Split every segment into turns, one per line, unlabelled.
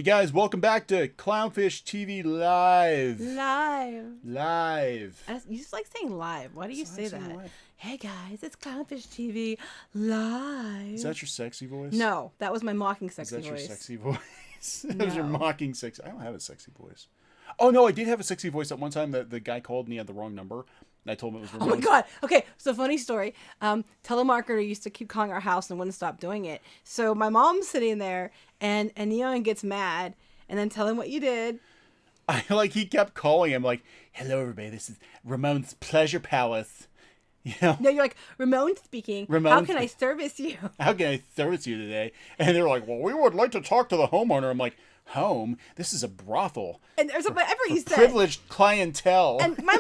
Hey guys, welcome back to CLOWNFISH TV Live.
Live. You just like saying live. Why do you say that?
Live.
Hey guys, it's CLOWNFISH TV Live.
Is that your sexy voice?
No, that was my mocking sexy voice.
Is that your sexy voice? That
No.
was your mocking sexy. I don't have a sexy voice. Oh no, I did have a sexy voice at one time. The guy called and he had the wrong number. And I told him it was
Oh my god. Okay, so funny story. Telemarketer used to keep calling our house and wouldn't stop doing it. So my mom's sitting there and Kneon gets mad and then tell him what you did.
He kept calling him like, "Hello everybody, this is Ramon's Pleasure Palace." You know?
No, you're like, Ramon speaking. How can I service you?
How can I service you today? And they're like, "Well, we would like to talk to the homeowner." I'm like, "Home? This is a brothel."
And or something ever he said.
Privileged clientele.
And my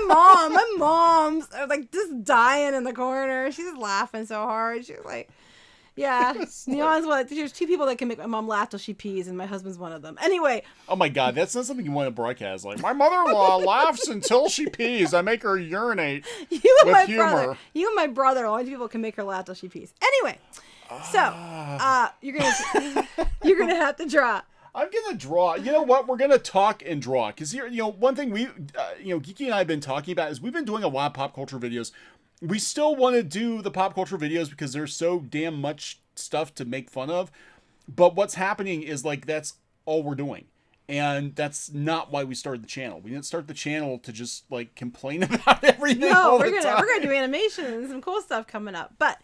mom's like just dying in the corner. She's laughing so hard. She was like, yeah. Neon's one. There's two people that can make my mom laugh till she pees, and my husband's one of them. Anyway.
Oh my god, that's not something you want to broadcast. Like, my mother-in-law laughs until she pees. I make her urinate with humor.
You and my brother, only two people can make her laugh till she pees. Anyway, so you're gonna have to draw.
I'm gonna draw. You know what? We're gonna talk and draw because here, one thing we, Geeky and I have been talking about is we've been doing a lot of pop culture videos. We still want to do the pop culture videos because there's so damn much stuff to make fun of. But what's happening is like that's all we're doing, and that's not why we started the channel. We didn't start the channel to just like complain about everything.
No, we're gonna do animation and some cool stuff coming up, but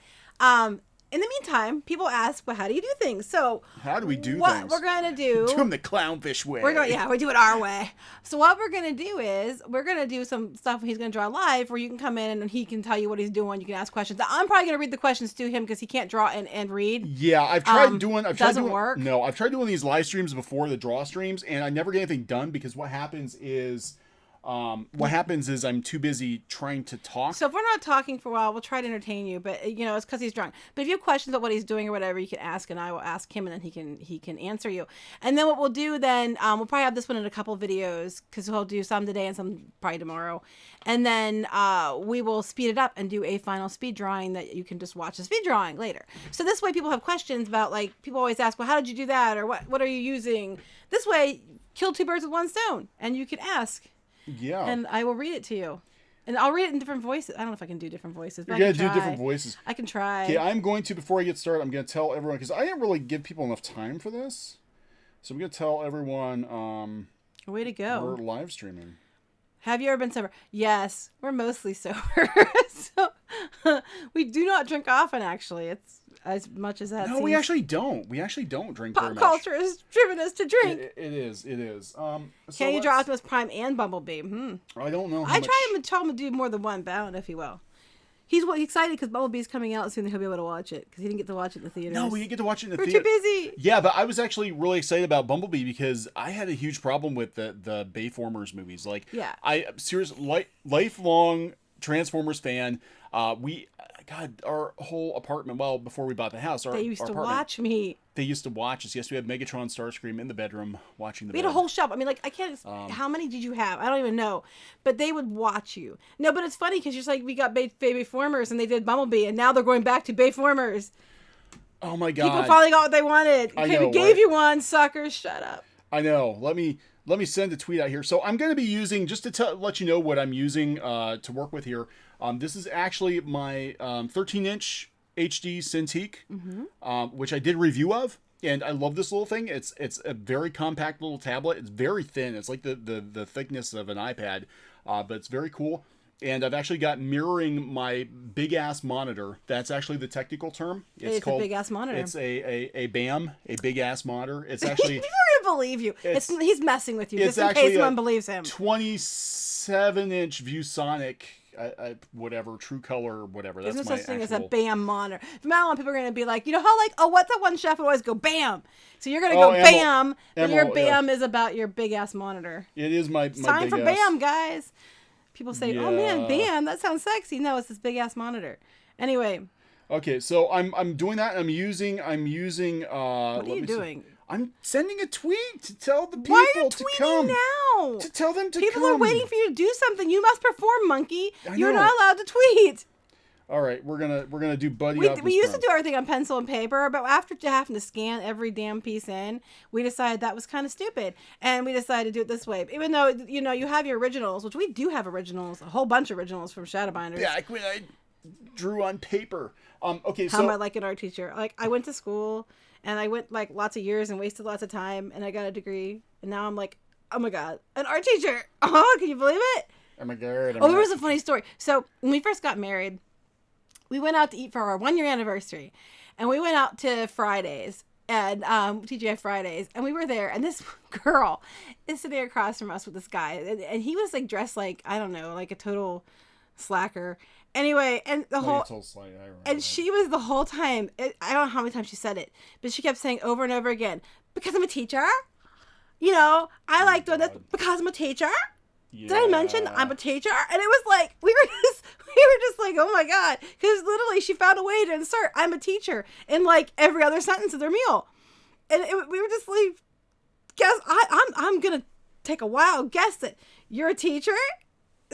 in the meantime, people ask, well, how do you do things? So
how do we do
what
things?
We're going to do
them the clownfish way.
We do it our way. So what we're going to do is we're going to do some stuff he's going to draw live where you can come in and he can tell you what he's doing. You can ask questions. I'm probably going to read the questions to him because he can't draw and read.
Yeah, I've tried doing
work.
No, I've tried doing these live streams before the draw streams and I never get anything done because what happens is I'm too busy trying to talk.
So if we're not talking for a while, we'll try to entertain you, but it's because he's drunk. But if you have questions about what he's doing or whatever, you can ask, and I will ask him, and then he can answer you. And then what we'll do then, we'll probably have this one in a couple videos because we'll do some today and some probably tomorrow. And then we will speed it up and do a final speed drawing that you can just watch the speed drawing later. So this way, people have questions about people always ask, well, how did you do that, or what are you using? This way, kill two birds with one stone, and you can ask.
Yeah.
And I will read it to you. And I'll read it in different voices. I don't know if I can do different voices. But
you gotta do different voices.
I can try.
Okay, I'm going to, before I get started, I'm going to tell everyone, because I didn't really give people enough time for this. So I'm going to tell everyone,
way to go.
We're live streaming.
Have you ever been sober? Yes. We're mostly sober. So we do not drink often, actually. It's as much as that.
No, we actually don't. We actually don't drink very much.
Pop culture has driven us to drink.
It is.
Can you draw Optimus Prime and Bumblebee?
I don't know.
I try him to tell him to do more than one, but I don't know if he will. He's excited because Bumblebee's coming out soon and he'll be able to watch it because he didn't get to watch it in the theater.
No, we didn't get to watch it in the theater.
We're too busy.
Yeah, but I was actually really excited about Bumblebee because I had a huge problem with the Bayformers movies. Lifelong Transformers fan. Our whole apartment, before we bought the house,
they used to watch me.
They used to watch us. Yes, we had Megatron Starscream in the bedroom watching the
We had a whole shop. I mean, I can't, how many did you have? I don't even know. But they would watch you. No, but it's funny because you're we got Bayformers and they did Bumblebee and now they're going back to Bayformers.
Oh my God.
People finally got what they wanted. We gave you one, suckers. Shut up.
I know. Let me send a tweet out here. So I'm going to be using, just to let you know what I'm using to work with here. This is actually my 13-inch HD Cintiq, which I did a review of, and I love this little thing. It's a very compact little tablet. It's very thin. It's like the thickness of an iPad, but it's very cool. And I've actually got mirroring my big-ass monitor. That's actually the technical term.
It's called a big-ass monitor.
It's a BAM, a big-ass monitor. It's actually...
People are going to believe you. He's messing with you, just in case one believes him.
27-inch ViewSonic... whatever, True Color, whatever.
There's no such thing as a BAM monitor. From now on, people are going to be like, how what's that one chef would always go BAM? So you're going to go BAM, but your BAM is about your big ass monitor.
It is my
time for BAM, guys. People say, oh man, BAM, that sounds sexy. No, it's this big ass monitor. Anyway.
Okay, so I'm doing that. I'm using.
What are you doing?
I'm sending a tweet to tell the people
Why are you
to come.
now?
To tell them to
people
come.
People are waiting for you to do something. You must perform, monkey. You're not allowed to tweet.
All right, we're gonna do Buddy.
We used to do everything on pencil and paper, but after having to scan every damn piece in, we decided that was kind of stupid, and we decided to do it this way. Even though you have your originals, which we do have originals, a whole bunch of originals from Shadowbinders.
Yeah, when I drew on paper. Okay,
How am I like an art teacher? Like I went to school and I went like lots of years and wasted lots of time, and I got a degree, and now I'm like, oh my god, an art teacher! Oh, can you believe it?
Oh my god!
Oh, there was a funny story. So when we first got married, we went out to eat for our 1-year anniversary, and we went out to Fridays and TGI Fridays, and we were there, and this girl is sitting across from us with this guy, and he was like dressed like, I don't know, like a total slacker. Anyway, and and she was the whole time. I don't know how many times she said it, but she kept saying over and over again, "Because I'm a teacher, I like doing this because I'm a teacher." Yeah. Did I mention I'm a teacher? And it was like we were just like, oh my god, because literally she found a way to insert "I'm a teacher" in like every other sentence of their meal, and we were just like, guess I'm gonna take a wild guess that you're a teacher.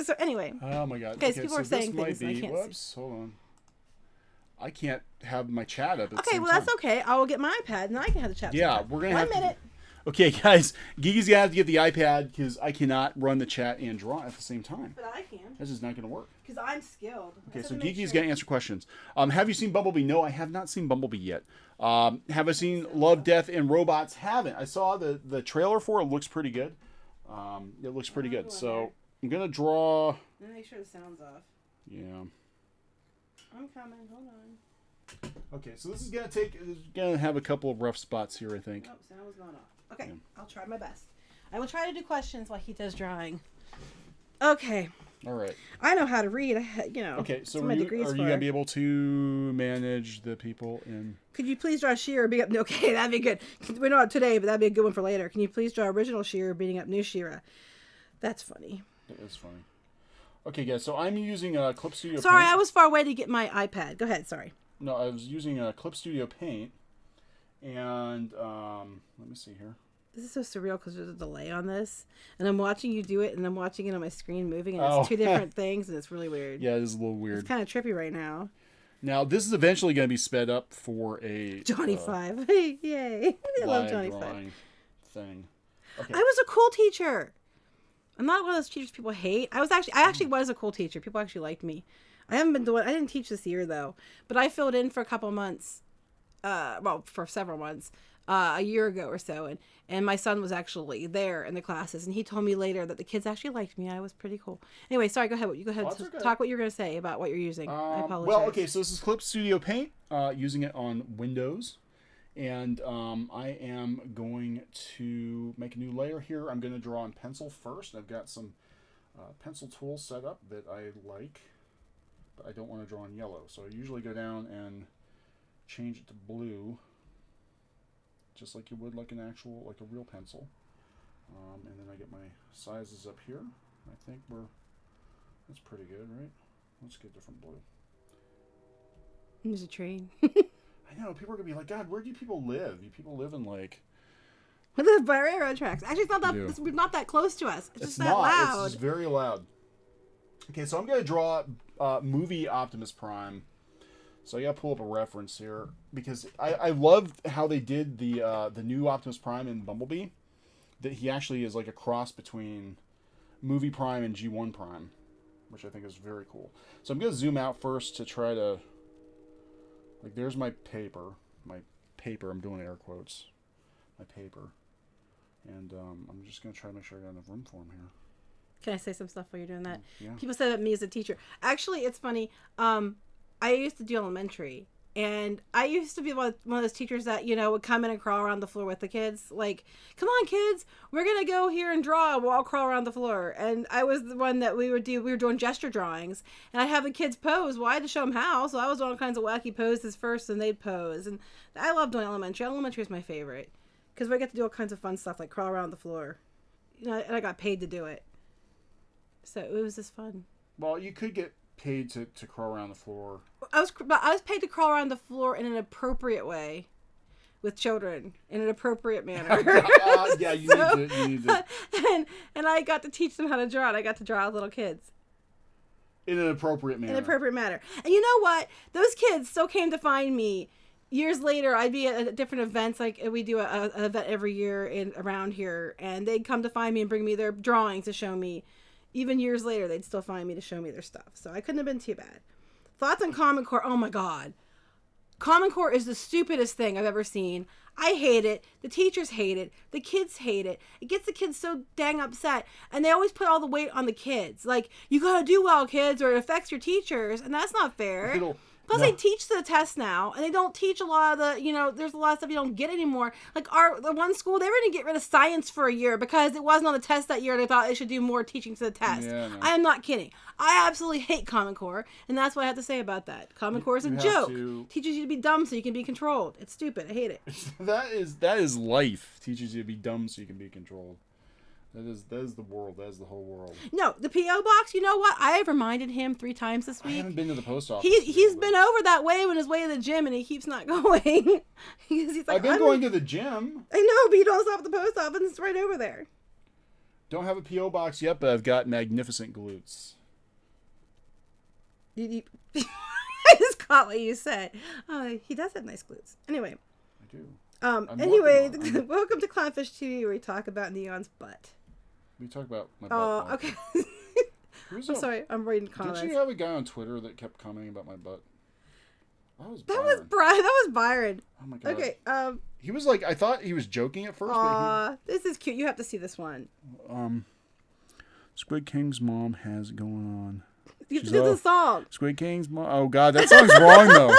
So anyway,
oh my god,
guys, people are saying things. I can't
whoops, hold on. I can't have my chat up.
Okay, well that's okay. I will get my iPad and I can have the chat.
Yeah, we're gonna have
1 minute.
Okay, guys, Gigi's gonna have to get the iPad because I cannot run the chat and draw at the same time.
But I can.
This is not gonna work.
Because I'm skilled.
Okay, so Gigi's gonna answer questions. Have you seen Bumblebee? No, I have not seen Bumblebee yet. Have I seen Love, Death, and Robots? Haven't. I saw the trailer for it. It looks pretty good. It looks pretty good. So I'm gonna draw.
Make sure the sound's off.
Yeah.
I'm coming. Hold on.
Okay, so this is gonna have a couple of rough spots here, I think.
Oh, sound was going off. Okay, yeah. I'll try my best. I will try to do questions while he does drawing. Okay.
All right.
I know how to read.
Okay, so are you gonna be able to manage the people in? Could
you please draw She-Ra beating up? Okay, that'd be good. We're not today, but that'd be a good one for later. Can you please draw original She-Ra beating up new She-Ra? That's funny.
It is funny. Okay, guys. So I'm using Clip Studio.
Sorry,
Paint.
I was far away to get my iPad. Go ahead. Sorry.
No, I was using Clip Studio Paint, and let me see here.
This is so surreal because there's a delay on this, and I'm watching you do it, and I'm watching it on my screen moving, and it's two different things, and it's really weird.
Yeah, it is a little weird.
It's kind of trippy right now.
Now, this is eventually going to be sped up for a
Johnny 5. Yay! I love Johnny 5
thing. Okay.
I was a cool teacher. I'm not one of those teachers people hate. I actually was a cool teacher. People actually liked me. I didn't teach this year though, but I filled in for a couple months. For several months. A year ago or so, and my son was actually there in the classes, and he told me later that the kids actually liked me. I was pretty cool. Anyway, sorry, go ahead. You go ahead. Talk what you're going to say about what you're using. I apologize.
Well, okay, so this is Clip Studio Paint, using it on Windows, and I am going to make a new layer here. I'm going to draw on pencil first. I've got some pencil tools set up that I like, but I don't want to draw in yellow, so I usually go down and change it to blue, just like you would like a real pencil. And then I get my sizes up here. I think that's pretty good, right? Let's get different blue.
There's a train.
I know, people are gonna be like, God, where do you people live? You people live in like...
We live by railroad tracks. Actually, it's not that close to us. It's just that loud.
It's very loud. Okay, so I'm gonna draw movie Optimus Prime. So I gotta pull up a reference here because I love how they did the new Optimus Prime in Bumblebee. That he actually is like a cross between Movie Prime and G1 Prime, which I think is very cool. So I'm gonna zoom out first to try to, like, there's my paper. I'm doing air quotes. My paper, and I'm just gonna try to make sure I got enough room for him here.
Can I say some stuff while you're doing that?
Yeah.
People say that me as a teacher. Actually, it's funny. I used to do elementary, and I used to be one of those teachers that, would come in and crawl around the floor with the kids. Like, come on, kids, we're going to go here and draw. We'll all crawl around the floor. And I was the one that we were doing gesture drawings, and I'd have the kids pose. Well, I had to show them how, so I was doing all kinds of wacky poses first, and they'd pose. And I loved doing elementary. Elementary is my favorite, because we get to do all kinds of fun stuff, like crawl around the floor. And I got paid to do it. So it was just fun.
Well, you could get paid to crawl around the floor.
I was paid to crawl around the floor in an appropriate way with children in an appropriate manner.
Yeah, you need to.
And I got to teach them how to draw, and I got to draw little kids.
In an appropriate manner.
In an appropriate manner. And you know what? Those kids still came to find me. Years later, I'd be at different events, like we do an event every year around here, and they'd come to find me and bring me their drawings to show me. Even years later, they'd still find me to show me their stuff. So I couldn't have been too bad. Thoughts on Common Core? Oh my God. Common Core is the stupidest thing I've ever seen. I hate it. The teachers hate it. The kids hate it. It gets the kids so dang upset. And they always put all the weight on the kids. Like, you gotta do well, kids, or it affects your teachers. And that's not fair. Plus, they teach the test now, and they don't teach a lot of the, there's a lot of stuff you don't get anymore. Like, the one school, they were going to get rid of science for a year because it wasn't on the test that year, and they thought they should do more teaching to the test. Yeah, no. I am not kidding. I absolutely hate Common Core, and that's what I have to say about that. Common Core is a joke. Teaches you to be dumb so you can be controlled. It's stupid. I hate it.
That is life. Teaches you to be dumb so you can be controlled. That is the world. That is the whole world.
No, the P.O. box, you know what? I have reminded him 3 times this week.
I haven't been to the post office.
He's been over that way on his way to the gym, and he keeps not going. he's like,
I've been going to the gym.
I know, but you don't stop at the post office. It's right over there.
Don't have a P.O. box yet, but I've got magnificent glutes.
I just caught what you said. He does have nice glutes. Anyway.
I do.
Anyway, welcome to Clownfish TV, where we talk about Kneon's butt.
We talk about my butt.
Oh, okay. I'm sorry. I'm reading comments.
Did you have a guy on Twitter that kept commenting about my butt? That was
Byron.
Oh my God.
Okay.
He was like, I thought he was joking at first. But
this is cute. You have to see this one.
Squid King's mom has it going on.
You have to do the song.
Squid King's mom. Oh God, that song's wrong though.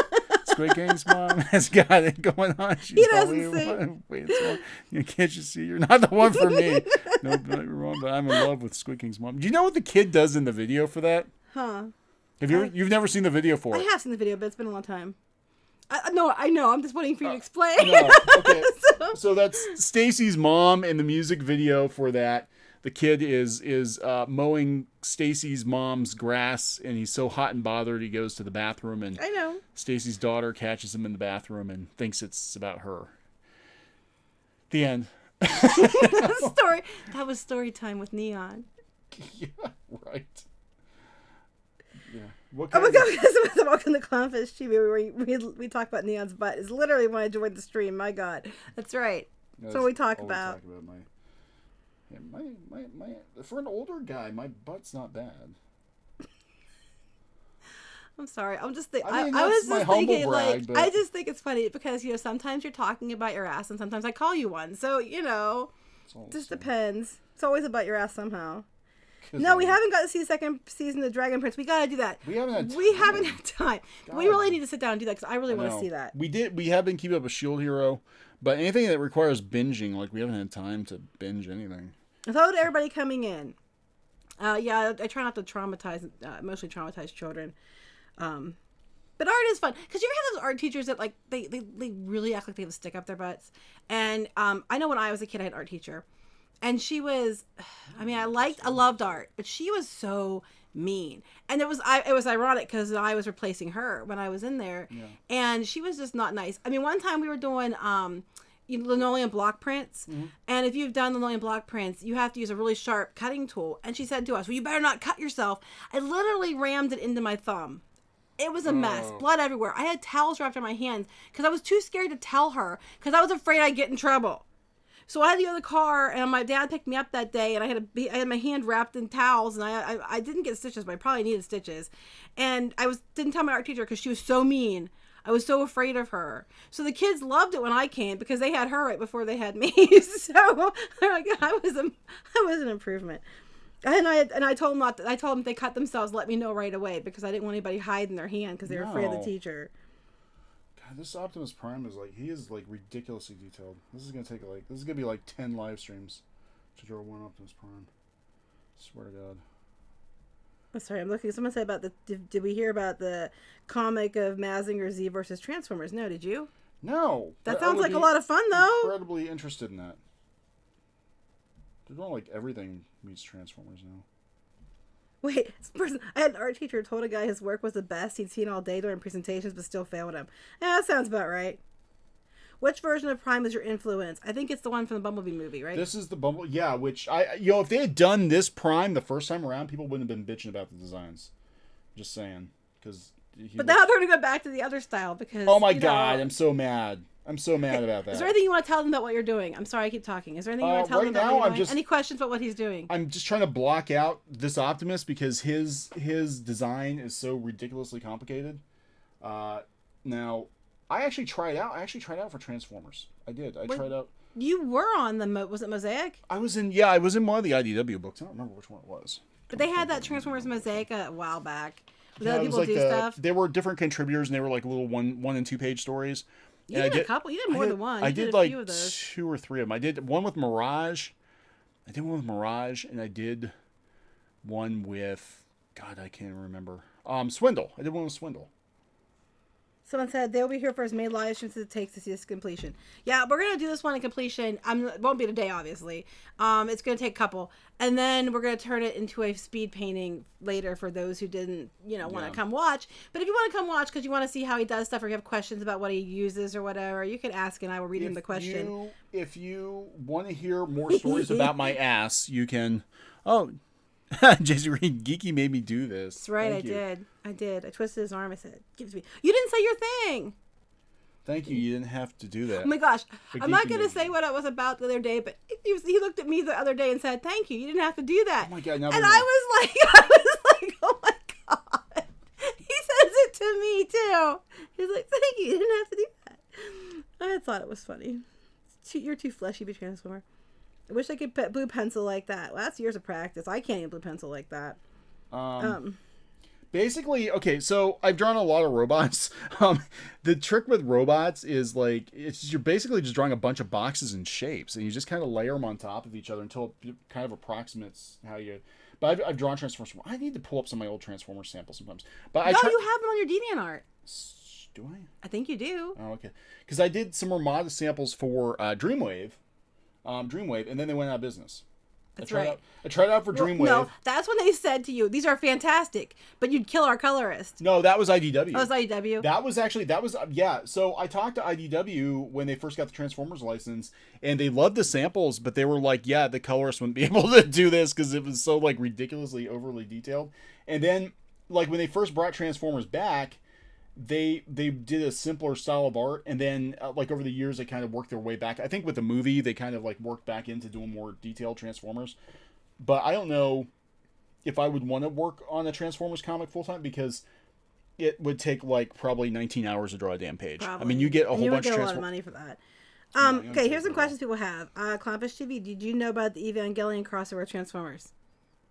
Squid King's mom has got it going on.
He doesn't sing.
Wait, can't you see? You're not the one for me. No, you're wrong, but I'm in love with Squid King's mom. Do you know what the kid does in the video for that?
Huh?
You've never seen the video for it?
I have seen the video, but it's been a long time. No, I know. I'm just waiting for you to explain.
No, okay. So that's Stacy's mom in the music video for that. The kid is mowing Stacy's mom's grass, and he's so hot and bothered he goes to the bathroom, and
I know.
Stacy's daughter catches him in the bathroom and thinks it's about her. The end.
That was story time with Kneon.
Yeah, right. Yeah.
Welcome to Clownfish TV, where we talk about Kneon's butt. It's literally when I joined the stream. My God, that's right. That's what we talk about.
My for an older guy, my butt's not bad.
I'm sorry. I'm just thinking. I was just thinking, brag, I just think it's funny because sometimes you're talking about your ass, and sometimes I call you one. So just depends. It's always about your ass somehow. No, we haven't got to see the second season of Dragon Prince. We gotta do that. We haven't had time. God. We really need to sit down and do that because I really want to see that.
We have been keeping up with Shield Hero, but anything that requires binging, like we haven't had time to binge anything.
Hello to everybody coming in. I try not to mostly traumatize children. But art is fun because you ever have those art teachers that like they really act like they have a stick up their butts. And I know when I was a kid, I had an art teacher. And she was, I loved art, but she was so mean. And it was ironic because I was replacing her when I was in there. Yeah. And she was just not nice. I mean, one time we were doing linoleum block prints. Mm-hmm. And if you've done linoleum block prints, you have to use a really sharp cutting tool. And she said to us, well, you better not cut yourself. I literally rammed it into my thumb. It was a mess. Blood everywhere. I had towels wrapped around my hands because I was too scared to tell her because I was afraid I'd get in trouble. So I had to go to the car, and my dad picked me up that day, and I had my hand wrapped in towels, and I didn't get stitches, but I probably needed stitches. And didn't tell my art teacher because she was so mean. I was so afraid of her. So the kids loved it when I came because they had her right before they had me. So they're like, I was an improvement. And I told them I told them if they cut themselves, let me know right away because I didn't want anybody hiding their hand because they were afraid of the teacher.
This Optimus Prime is ridiculously detailed. This is gonna be like 10 live streams to draw one Optimus Prime. Swear to God.
Oh, sorry, I'm looking. Someone said about did we hear about the comic of Mazinger Z versus Transformers? No, did you?
No.
That sounds like a lot of fun though.
Incredibly interested in that. They're doing like everything meets Transformers now.
Wait, I had an art teacher who told a guy his work was the best he'd seen all day during presentations, but still failed him. Yeah, that sounds about right. Which version of Prime is your influence? I think it's the one from the Bumblebee movie, right?
This is the Bumblebee, yeah. Which if they had done this Prime the first time around, people wouldn't have been bitching about the designs. Just saying, because.
But now they're going to go back to the other style because.
Oh my God, I'm so mad. I'm so mad about that.
Is there anything you want to tell them about what you're doing? I'm sorry, I keep talking. Is there anything you want to tell them about what you're doing? Any questions about what he's doing?
I'm just trying to block out this Optimus because his design is so ridiculously complicated. Now, I actually tried out. For Transformers. I did. I tried out.
You were on the was it Mosaic?
I was in one of the IDW books. I don't remember which one it was.
But they had that Transformers Mosaic a while back.
Yeah, it was like stuff. They were different contributors, and they were like little 1 and 2 page stories.
You did a couple. You did more than one.
I did like 2 or 3 of them. I did one with Mirage. And I did one with God, I can't remember. Swindle. I did one with Swindle.
Someone said they'll be here for as many live streams as it takes to see this completion. Yeah, we're gonna do this one in completion. It won't be today, obviously. It's gonna take a couple, and then we're gonna turn it into a speed painting later for those who didn't, want to come watch. But if you want to come watch because you want to see how he does stuff or you have questions about what he uses or whatever, you can ask and I will read him the question.
If you want to hear more stories about my ass, you can. Oh. JC Reed, Geeky made me do this.
That's right, I did. I twisted his arm. I said, "Give it to me." You didn't say your thing.
Thank you. You didn't have to do that.
Oh my gosh, I'm not going to say what it was about the other day, but he looked at me the other day and said, "Thank you. You didn't have to do that."
Oh my God!
And I was like, "Oh my God!" He says it to me too. He's like, "Thank you. You didn't have to do that." I thought it was funny. You're too fleshy to be Transformer. I wish I could blue pencil like that. Well, that's years of practice. I can't even blue pencil like that.
Basically, okay, so I've drawn a lot of robots. The trick with robots is like you're basically just drawing a bunch of boxes and shapes, and you just kind of layer them on top of each other until it kind of approximates how you. But I've drawn Transformers. I need to pull up some of my old Transformers samples sometimes. But
you have them on your DeviantArt.
Do I?
I think you do.
Oh, okay. Because I did some Ramada samples for Dreamwave. And then they went out of business.
That's right.
I tried out for Dreamwave.
No, that's when they said to you, "These are fantastic," but you'd kill our colorist.
No, that was IDW.
Oh, it was IDW.
That was yeah. So I talked to IDW when they first got the Transformers license, and they loved the samples, but they were like, "Yeah, the colorist wouldn't be able to do this because it was so like ridiculously overly detailed." And then, like when they first brought Transformers back, they did a simpler style of art, and then like over the years they kind of worked their way back. I think with the movie they kind of like worked back into doing more detailed Transformers, but I don't know if I would want to work on a Transformers comic full time because it would take like probably 19 hours to draw a damn page. Probably. I mean, you get a whole bunch of
a lot of money for that. Okay, here's some questions people have. CLOWNFISH TV, did you know about the Evangelion crossover Transformers?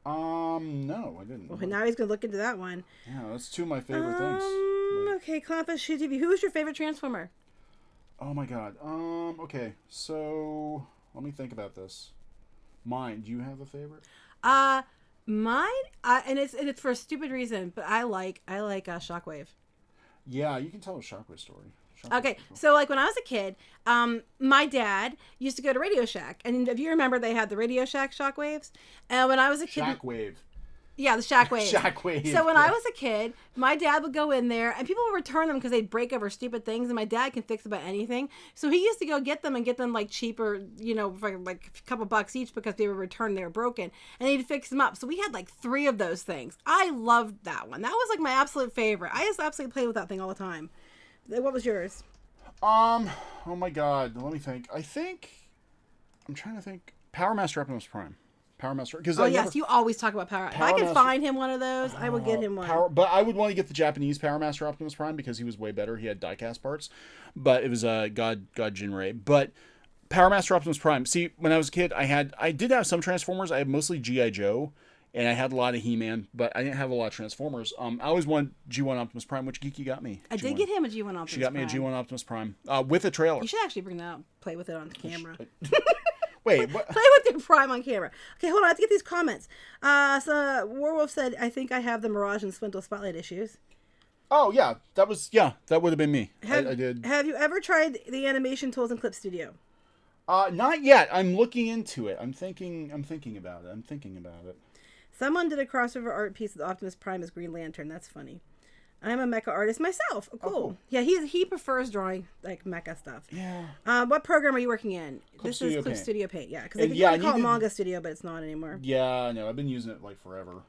No, I didn't.
Well, now he's gonna look into that one.
Yeah, that's 2 of my favorite things.
Okay, CLOWNFISH TV. Who is your favorite Transformer?
Oh my God. Okay, so let me think about this. Mine. Do you have a favorite?
Mine. And it's for a stupid reason, but I like Shockwave.
Yeah, you can tell a Shockwave story.
Okay, so like when I was a kid, my dad used to go to Radio Shack, and if you remember, they had the Radio Shack Shockwaves. And when I was a kid,
Shockwave.
Yeah, the Shockwave.
Shockwave.
So when I was a kid, my dad would go in there, and people would return them because they'd break over stupid things, and my dad can fix about anything. So he used to go get them and get them like cheaper, for like a couple bucks each because they were returned, they were broken, and he'd fix them up. So we had like 3 of those things. I loved that one. That was like my absolute favorite. I just absolutely played with that thing all the time. What was yours?
Oh my God. Let me think. I'm trying to think. Power Master Optimus Prime. Power Master.
You always talk about Power. If I can find him one of those, I will get him one.
But I would want to get the Japanese Power Master Optimus Prime because he was way better. He had die-cast parts. But it was God Jinrei. But Power Master Optimus Prime. See, when I was a kid, I did have some Transformers. I had mostly G.I. Joe. And I had a lot of He-Man, but I didn't have a lot of Transformers. I always wanted G1 Optimus Prime, which Geeky got me.
I did get him a G1 Optimus Prime.
She got me a G1 Optimus Prime with a trailer.
You should actually bring that out, play with it on camera.
Wait, what?
Play with your Prime on camera. Okay, hold on. I have to get these comments. So Warwolf said, "I think I have the Mirage and Swindle Spotlight issues."
Oh yeah, that would have been me. I did.
Have you ever tried the animation tools in Clip Studio?
Not yet. I'm looking into it. I'm thinking about it.
Someone did a crossover art piece with Optimus Prime as Green Lantern. That's funny. I'm a mecha artist myself. Oh, cool.
cool.
Yeah, he prefers drawing like mecha stuff.
Yeah.
What program are you working in?
Clip
this
Studio
is Clip
Paint.
Studio Paint. Yeah, because
And
they
yeah,
call it
needed-
Manga Studio, but it's not anymore.
Yeah, no, I've been using it like forever.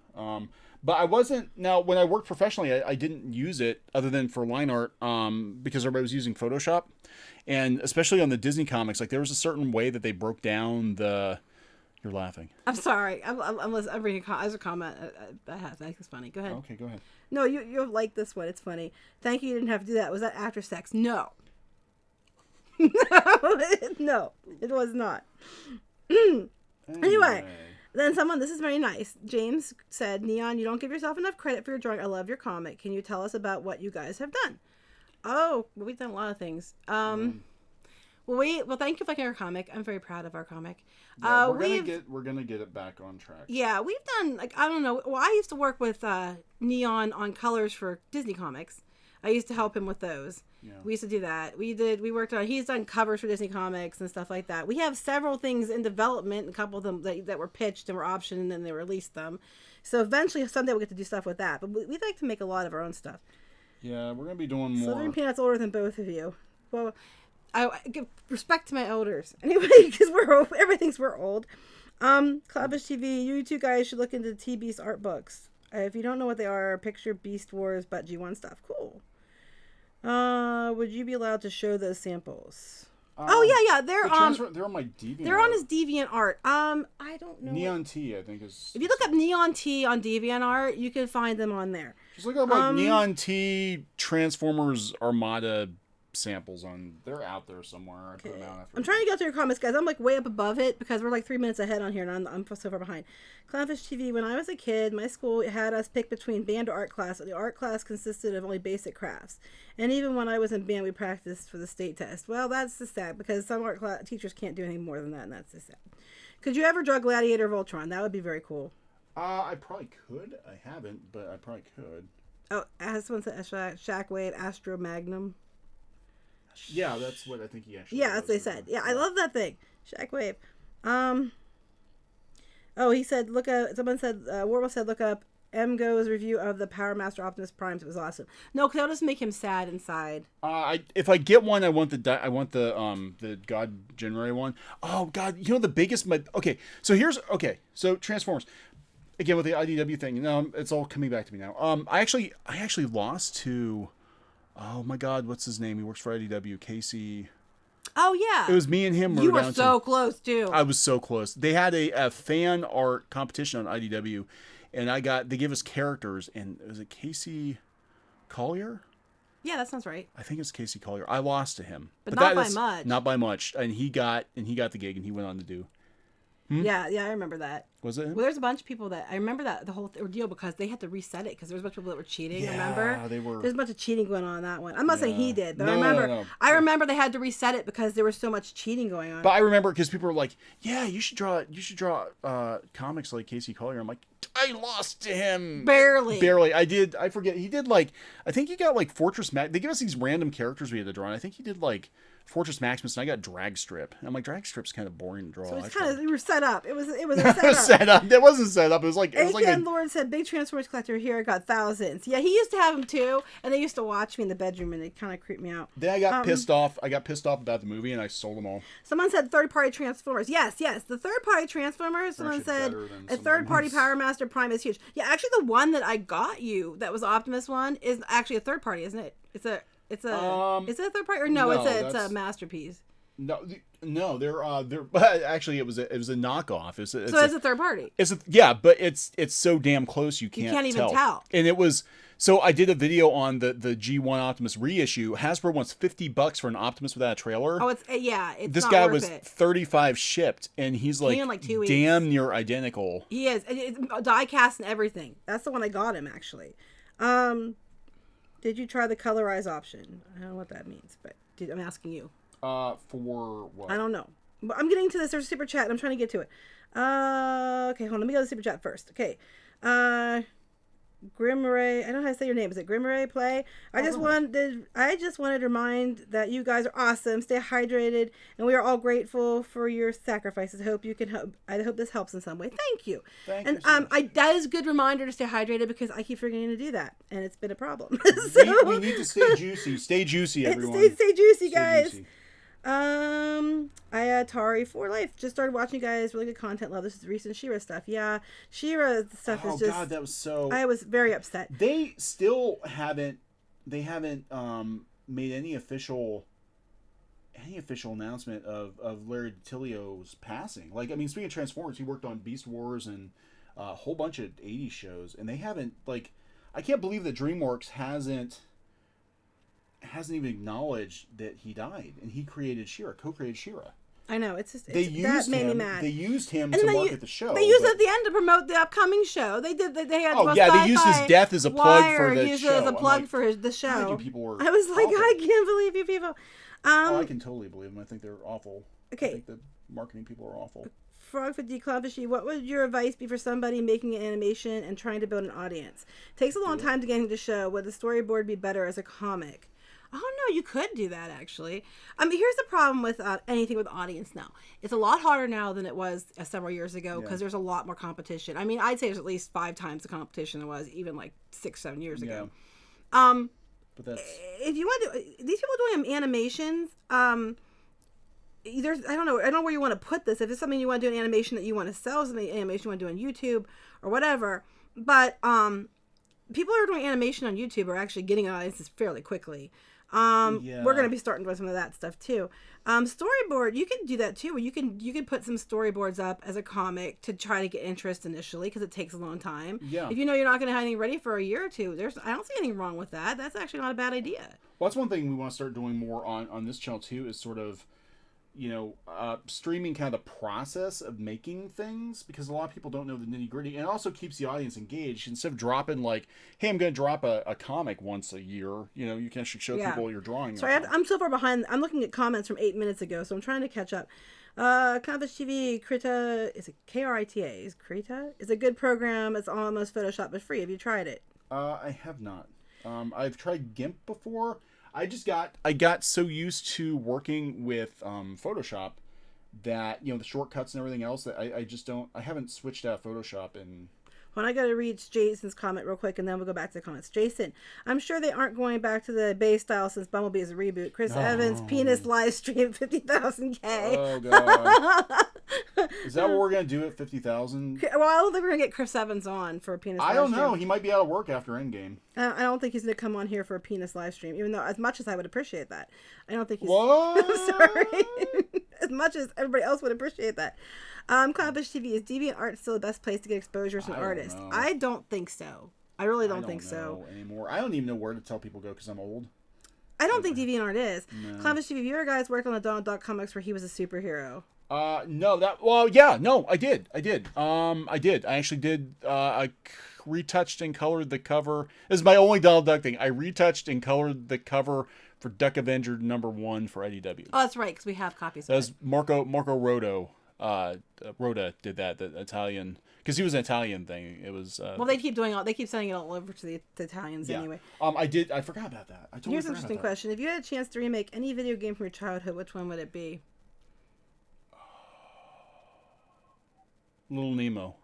But I wasn't. Now, when I worked professionally, I didn't use it other than for line art because everybody was using Photoshop. And especially on the Disney comics, like there was a certain way that they broke down the... You're laughing.
I'm sorry. I'm reading as a comment. I think it's funny. Go ahead.
Okay, go ahead.
No, you'll like this one. It's funny. Thank you. You didn't have to do that. Was that after sex? No. No, it was not. Anyway, then this is very nice. James said, Kneon, you don't give yourself enough credit for your drawing. I love your comic. Can you tell us about what you guys have done? Oh, well, we've done a lot of things. Well, thank you for liking our comic. I'm very proud of our comic.
Yeah, we're gonna get it back on track.
Yeah, we've done I don't know. Well, I used to work with Kneon on colors for Disney comics. I used to help him with those. Yeah. We used to do that. He's done covers for Disney comics and stuff like that. We have several things in development, a couple of them that were pitched and were optioned and then they released them. So eventually someday we'll get to do stuff with that. But we'd like to make a lot of our own stuff.
Yeah, we're going to be doing more.
Slithering Peanut's older than both of you. Well, I give respect to my elders. Anyway, because we're old. CLOWNFISH TV, you two guys should look into T-Beast art books. If you don't know what they are, picture Beast Wars, but G1 stuff. Cool. Would you be allowed to show those samples? Yeah. They're on
my DeviantArt.
They're on his DeviantArt. I don't know.
Neon T, I think is.
If you look up Neon T on DeviantArt, you can find them on there.
Just look up like Neon T Transformers Armada samples on. They're out there somewhere. I put them out after.
I'm trying to get to your comments, guys. I'm like way up above it because we're like 3 minutes ahead on here, and I'm so far behind. CLOWNFISH TV. When I was a kid, my school had us pick between band or art class. The art class consisted of only basic crafts, and even when I was in band, we practiced for the state test. Well, that's just sad because some art class teachers can't do anything more than that, and that's just sad. Could you ever draw Gladiator Voltron? That would be very cool.
I probably could. I haven't, but I probably could.
Oh, as someone said, Shockwave, Astro Magnum.
Yeah, that's what I think he actually.
Yeah, that's what they said. Yeah, I love that thing. Shockwave. Oh, he said, look up. Someone said, Warble said, look up MGo's review of the Power Master Optimus Prime. It was awesome. No, because that'll just make him sad inside.
If I get one, I want the God generated one. Oh God, you know the biggest. So Transformers. Again with the IDW thing. No, it's all coming back to me now. I actually lost to. Oh my God, what's his name? He works for IDW. Casey.
Oh yeah.
It was me and him.
You were so close too.
I was so close. They had a fan art competition on IDW, and they gave us characters, and was it Casey Collier?
Yeah, that sounds right.
I think it's Casey Collier. I lost to him,
but not by much.
Not by much, and he got the gig, and he went on to do.
Yeah, I remember that.
Was it him?
Well, there's a bunch of people that I remember that the whole ordeal because they had to reset it because there was a bunch of people that were cheating. Remember?
They were.
There's a bunch of cheating going on that one. I'm not saying he did, but
No.
I remember they had to reset it because there was so much cheating going on.
But I remember because people were like, "Yeah, you should draw comics like Casey Collier." I'm like, I lost to him barely. I did. I forget. He did I think he got Fortress Max. They give us these random characters we had to draw, and I think he did Fortress Maximus, and I got Drag Strip. And I'm like, Drag Strip's kind of boring to draw.
So it's we were set up. It was a
set up. That wasn't set up. It was like
Lord said, "Big Transformers collector here. I got thousands." Yeah, he used to have them too, and they used to watch me in the bedroom, and it kind of creeped me out.
Then I got pissed off. I got pissed off about the movie, and I sold them all.
Someone said third-party Transformers. Yes, the third-party Transformers. Someone said a third-party Power Master Prime is huge. Yeah, actually, the one that I got you, that was Optimus one, is actually a third party, isn't it? Is it a third party or no? It's a masterpiece.
No, they're actually it was a knockoff. It's a
third party.
But it's so damn close you can't
even tell.
And it was so I did a video on the G1 Optimus reissue. Hasbro wants $50 for an Optimus without a trailer.
Oh, it's
this guy was 35 shipped, and he's like
2 weeks.
Damn near identical.
He is die cast and everything. That's the one I got him actually. Did you try the colorize option? I don't know what that means, but I'm asking you.
For what?
I don't know. But I'm getting to this. There's a super chat. I'm trying to get to it. Okay, hold on. Let me go to the super chat first. Okay. Grimray. I don't know how to say your name. Is it Grimray Play? I just wanted to remind that you guys are awesome. Stay hydrated, and we are all grateful for your sacrifices. I hope you can help. I hope this helps in some way. Thank you.
Thank
and
you so much.
that is a good reminder to stay hydrated because I keep forgetting to do that, and it's been a problem.
We need to stay juicy. Stay juicy, everyone.
Stay juicy, guys. Stay juicy. Atari for Life. Just started watching you guys. Really good content. Love this is recent She-Ra stuff. Yeah, She-Ra stuff is just. Oh God,
that was so.
I was very upset.
They still haven't. They haven't made any official announcement of Larry DiTilio's passing. Like, I mean, speaking of Transformers, he worked on Beast Wars and a whole bunch of '80s shows, and they haven't. Like, I can't believe that DreamWorks hasn't even acknowledged that he died, and he created She-Ra, co-created She-Ra.
I know, that made me mad.
They used him to market the show.
They used it at the end to promote the upcoming show. They did. They had.
They used his death as a plug for the
used
show.
It as a plug for the show.
I was
like,
awful.
I can't believe you people.
I can totally believe them. I think they're awful.
Okay.
I think the marketing people are awful.
Frog50 Clownfishy, what would your advice be for somebody making an animation and trying to build an audience? Takes a long time to get into the show. Would the storyboard be better as a comic? Oh no, you could do that actually. I mean, here's the problem with anything with audience now. It's a lot harder now than it was several years ago because there's a lot more competition. I mean, I'd say there's at least 5 times the competition there was even like 6-7 years ago.
But that's
if you want to, these people doing animations. There's I don't know where you want to put this. If it's something you want to do an animation that you want to sell, something animation you want to do on YouTube or whatever, but people who are doing animation on YouTube are actually getting audiences fairly quickly. We're going to be starting with some of that stuff too. Storyboard, you can do that too, where you can put some storyboards up as a comic to try to get interest initially because it takes a long time.
Yeah.
If you know you're not going to have anything ready for a year or two, I don't see anything wrong with that. That's actually not a bad idea.
Well, that's one thing we want to start doing more on this channel too, is sort of, streaming kind of the process of making things, because a lot of people don't know the nitty gritty, and it also keeps the audience engaged. Instead of dropping like, hey, I'm going to drop a comic once a year, you can actually show people your drawing.
Sorry, I'm so far behind. I'm looking at comments from 8 minutes ago, so I'm trying to catch up. CLOWNFISH TV, Krita, is it Krita? Is Krita? It's a good program. It's almost Photoshop but free. Have you tried it?
I have not. I've tried GIMP before. I got so used to working with Photoshop that, the shortcuts and everything else that I haven't switched out Photoshop in.
Well, I got to read Jason's comment real quick, and then we'll go back to the comments. Jason, I'm sure they aren't going back to the base style since Bumblebee is a reboot. Chris Evans, penis live stream 50,000K.
Oh, God. Is that what we're going to do at 50,000?
Well, I don't think we're going to get Chris Evans on for a penis live stream.
I don't know. He might be out of work after Endgame.
I don't think he's going to come on here for a penis live stream, even though as much as I would appreciate that. I don't think he's...
What?
I'm sorry. As much as everybody else would appreciate that. CLOWNFISH TV, is DeviantArt still the best place to get exposure as an artist? I don't think so. I really don't think so
anymore. I don't even know where to tell people to go because I'm old.
I don't think DeviantArt is.
No.
CLOWNFISH TV, you guys worked on the Donald Duck comics where he was a superhero.
No, I did. I did. I actually did. I retouched and colored the cover. This is my only Donald Duck thing. I retouched and colored the cover for Duck Avenger #1 for IDW.
Oh, that's right, because we have copies.
That was Marco Rodo. Rhoda did that. The Italian, because he was an Italian thing. It was.
Well, they keep sending it all over to the Italians anyway.
I forgot about that.
Here's an interesting question: if you had a chance to remake any video game from your childhood, which one would it be?
Little Nemo,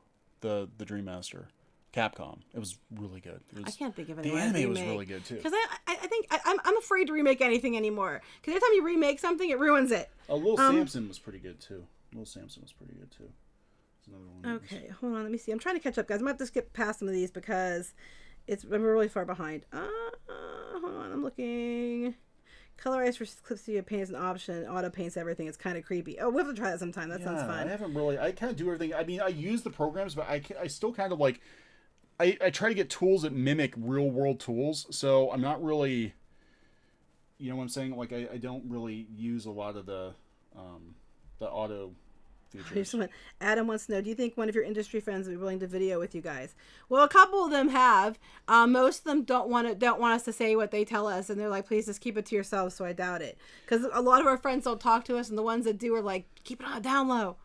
the Dream Master, Capcom. It was really good.
I can't think of any.
The anime was really good too.
Because I think I'm afraid to remake anything anymore. Because every time you remake something, it ruins it.
Little Samson was pretty good too. It's another one.
Okay, hold on. Let me see. I'm trying to catch up, guys. I'm about to skip past some of these because I'm really far behind. Hold on. I'm looking. Colorize for Clip Studio Paint is an option. Auto paints everything. It's kind of creepy. Oh, we'll have to try that sometime. That sounds fun.
I kind of do everything. I mean, I use the programs, but I still kind of like, I try to get tools that mimic real world tools. So I'm not really, you know what I'm saying? Like, I don't really use a lot of the auto features.
Adam wants to know, do you think one of your industry friends would be willing to video with you guys? Well, a couple of them have. Most of them don't want us to say what they tell us, and they're like, please just keep it to yourselves. So I doubt it, because a lot of our friends don't talk to us, and the ones that do are like, keep it on a down low.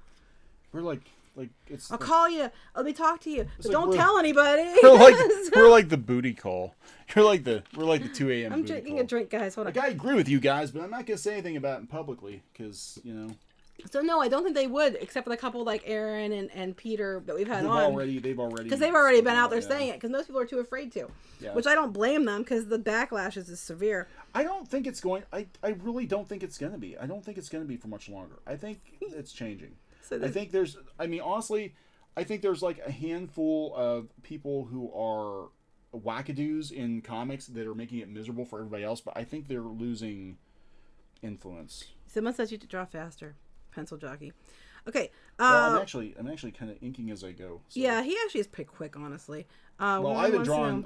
We're like Like it's.
I'll call you. Let me talk to you, but
like
don't tell anybody.
We're like the booty call. We're like the 2 a.m.
I'm
booty
drinking
call.
a drink, guys. Hold on.
Like, I agree with you guys, but I'm not gonna say anything about it publicly because
So no, I don't think they would, except for the couple like Aaron and Peter that we've had
they've
on.
already
because they've already been out there saying it. Because most people are too afraid to.
Yeah.
Which I don't blame them because the backlash is severe.
I don't think it's going. I really don't think it's gonna be. I don't think it's gonna be for much longer. I think it's changing. I think there's. I mean, honestly, I think there's like a handful of people who are wackadoos in comics that are making it miserable for everybody else. But I think they're losing influence.
Someone says you to draw faster. Pencil jockey. Okay.
Well, I'm actually kind of inking as I go. So.
Yeah, he actually is pretty quick, honestly.
Well, I haven't drawn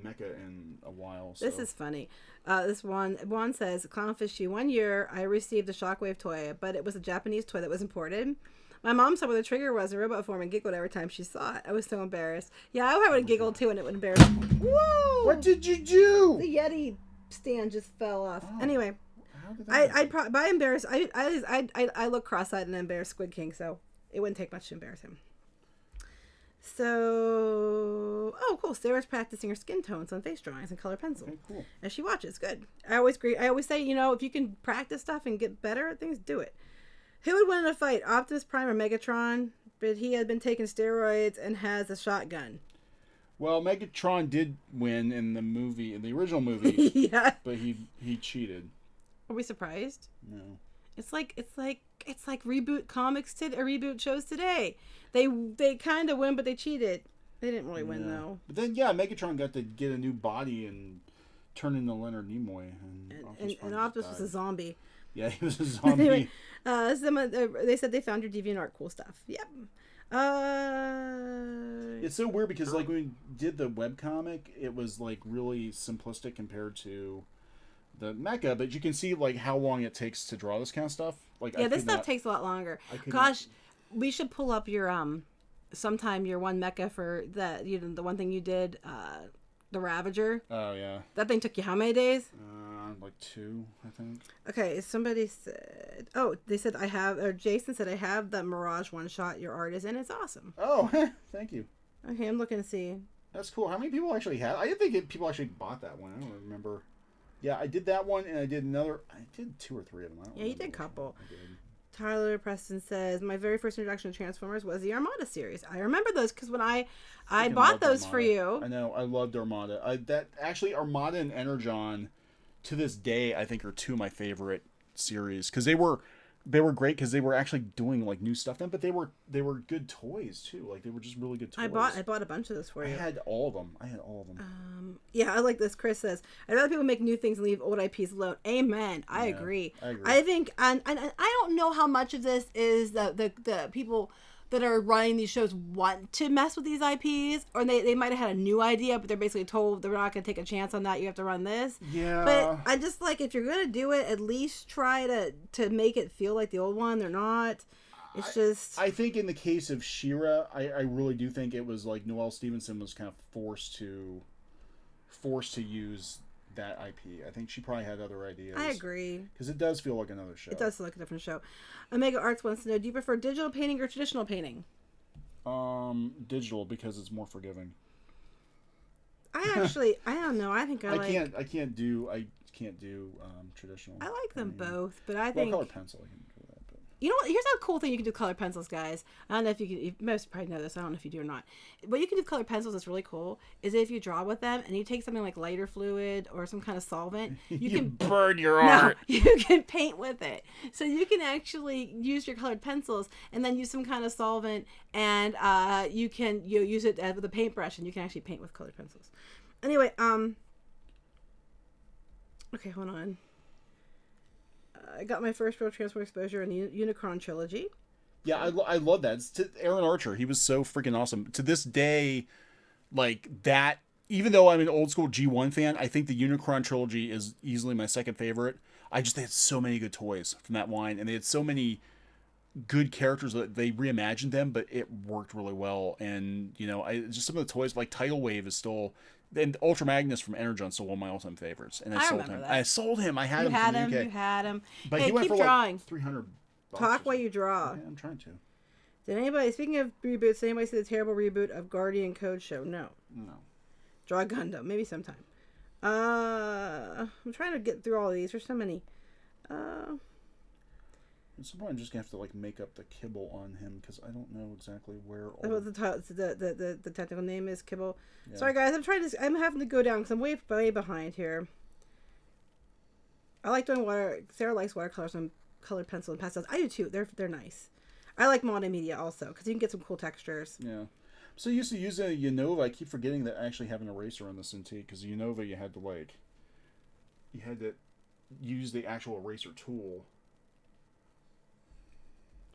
mecha in a while. So.
This is funny. This one says, CLOWNFISH 1 year I received a Shockwave toy, but it was a Japanese toy that was imported. My mom saw where the trigger was in robot form and giggled every time she saw it. I was so embarrassed. Yeah, I would have giggled too, and it would embarrass me. Whoa!
What did you do?
The Yeti stand just fell off.
Oh.
Anyway. I look cross-eyed and embarrass Squid King, so it wouldn't take much to embarrass him. So, cool. Sarah's practicing her skin tones on face drawings and color pencil.
Okay, cool.
As she watches, good. I always say, if you can practice stuff and get better at things, do it. Who would win in a fight, Optimus Prime or Megatron? But he had been taking steroids and has a shotgun.
Well, Megatron did win in the original movie.
Yeah.
But he cheated.
Are we surprised?
No.
It's like reboot comics or reboot shows today. They kind of win, but they cheated. They didn't really win though.
But then Megatron got to get a new body and turn into Leonard Nimoy,
and Optimus was a zombie.
Yeah, he was a zombie.
Anyway, they said they found your DeviantArt cool stuff. Yep.
It's so weird because like when we did the webcomic, it was like really simplistic compared to the mecha, but you can see like how long it takes to draw this kind of stuff. Like
this stuff takes a lot longer. Gosh, we should pull up your sometime your one mecha for the one thing you did, the Ravager.
Oh yeah.
That thing took you how many days?
Like 2, I think.
Okay, somebody said. They said Jason said I have the Mirage one shot your art is in. It's awesome.
Oh, thank you.
Okay, I'm looking to see.
That's cool. How many people actually have? I didn't think people actually bought that one. I don't remember. Yeah, I did that one, and I did another. I did 2 or 3 of them.
You did a couple. Tyler Preston says my very first introduction to Transformers was the Armada series. I remember those because when I bought those for you.
I know. I loved Armada. Armada and Energon, to this day, I think are 2 of my favorite series because they were great because they were actually doing like new stuff then, but they were good toys too. Like they were just really good toys.
I bought a bunch of those for you.
I had all of them.
Yeah, I like this. Chris says I'd rather people make new things and leave old IPs alone. Amen. I agree. I think and I don't know how much of this is the people that are running these shows want to mess with these IPs, or they might have had a new idea, but they're basically told they're not going to take a chance on that. You have to run this.
Yeah.
But I just like, if you're going to do it, at least try to make it feel like the old one. They're not. It's just.
I think in the case of She-Ra, I really do think it was like Noelle Stevenson was kind of forced to use that IP. I think she probably had other ideas.
I agree.
Because it does feel like another show.
It does feel like a different show. Omega Arts wants to know, do you prefer digital painting or traditional painting?
Digital, because it's more forgiving.
I don't know. I think I
can't do traditional.
I like them both, but I think
color pencil. I can do that. But.
You know what? Here's a cool thing you can do with colored pencils, guys. I don't know if you can. Most probably know this. I don't know if you do or not. What you can do with colored pencils that's really cool is if you draw with them and you take something like lighter fluid or some kind of solvent, you can
burn your art.
No, you can paint with it. So you can actually use your colored pencils and then use some kind of solvent, and you can use it with a paintbrush, and you can actually paint with colored pencils. Anyway, okay, hold on. I got my first real Transformer exposure in the Unicron trilogy.
Yeah, I love that. It's Aaron Archer. He was so freaking awesome. To this day, like that, even though I'm an old school G1 fan, I think the Unicron trilogy is easily my second favorite. They had so many good toys from that line, and they had so many good characters that they reimagined them, but it worked really well. And, just some of the toys, like Tidal Wave is still... And Ultra Magnus from Energon is still one of my all-time favorites. And I sold him.
That.
I sold him. I had him from the UK.
You had him.
But
hey,
he went
keep
for
drawing.
like $300.
Talk while you draw.
Okay, I'm trying to.
Speaking of reboots, did anybody see the terrible reboot of Guardian Code Show? No. Draw Gundam, maybe sometime. I'm trying to get through all of these. There's so many.
At some point, I'm just gonna have to like make up the kibble on him because I don't know exactly where.
All the technical name is Kibble. Yeah. Sorry guys, I'm having to go down because I'm way behind here. I like doing Sarah likes watercolors and colored pencil and pastels. I do too. They're nice. I like multimedia also because you can get some cool textures.
Yeah. So used to use a Unova. I keep forgetting that I actually have an eraser on the Cintiq because Unova you had to use the actual eraser tool.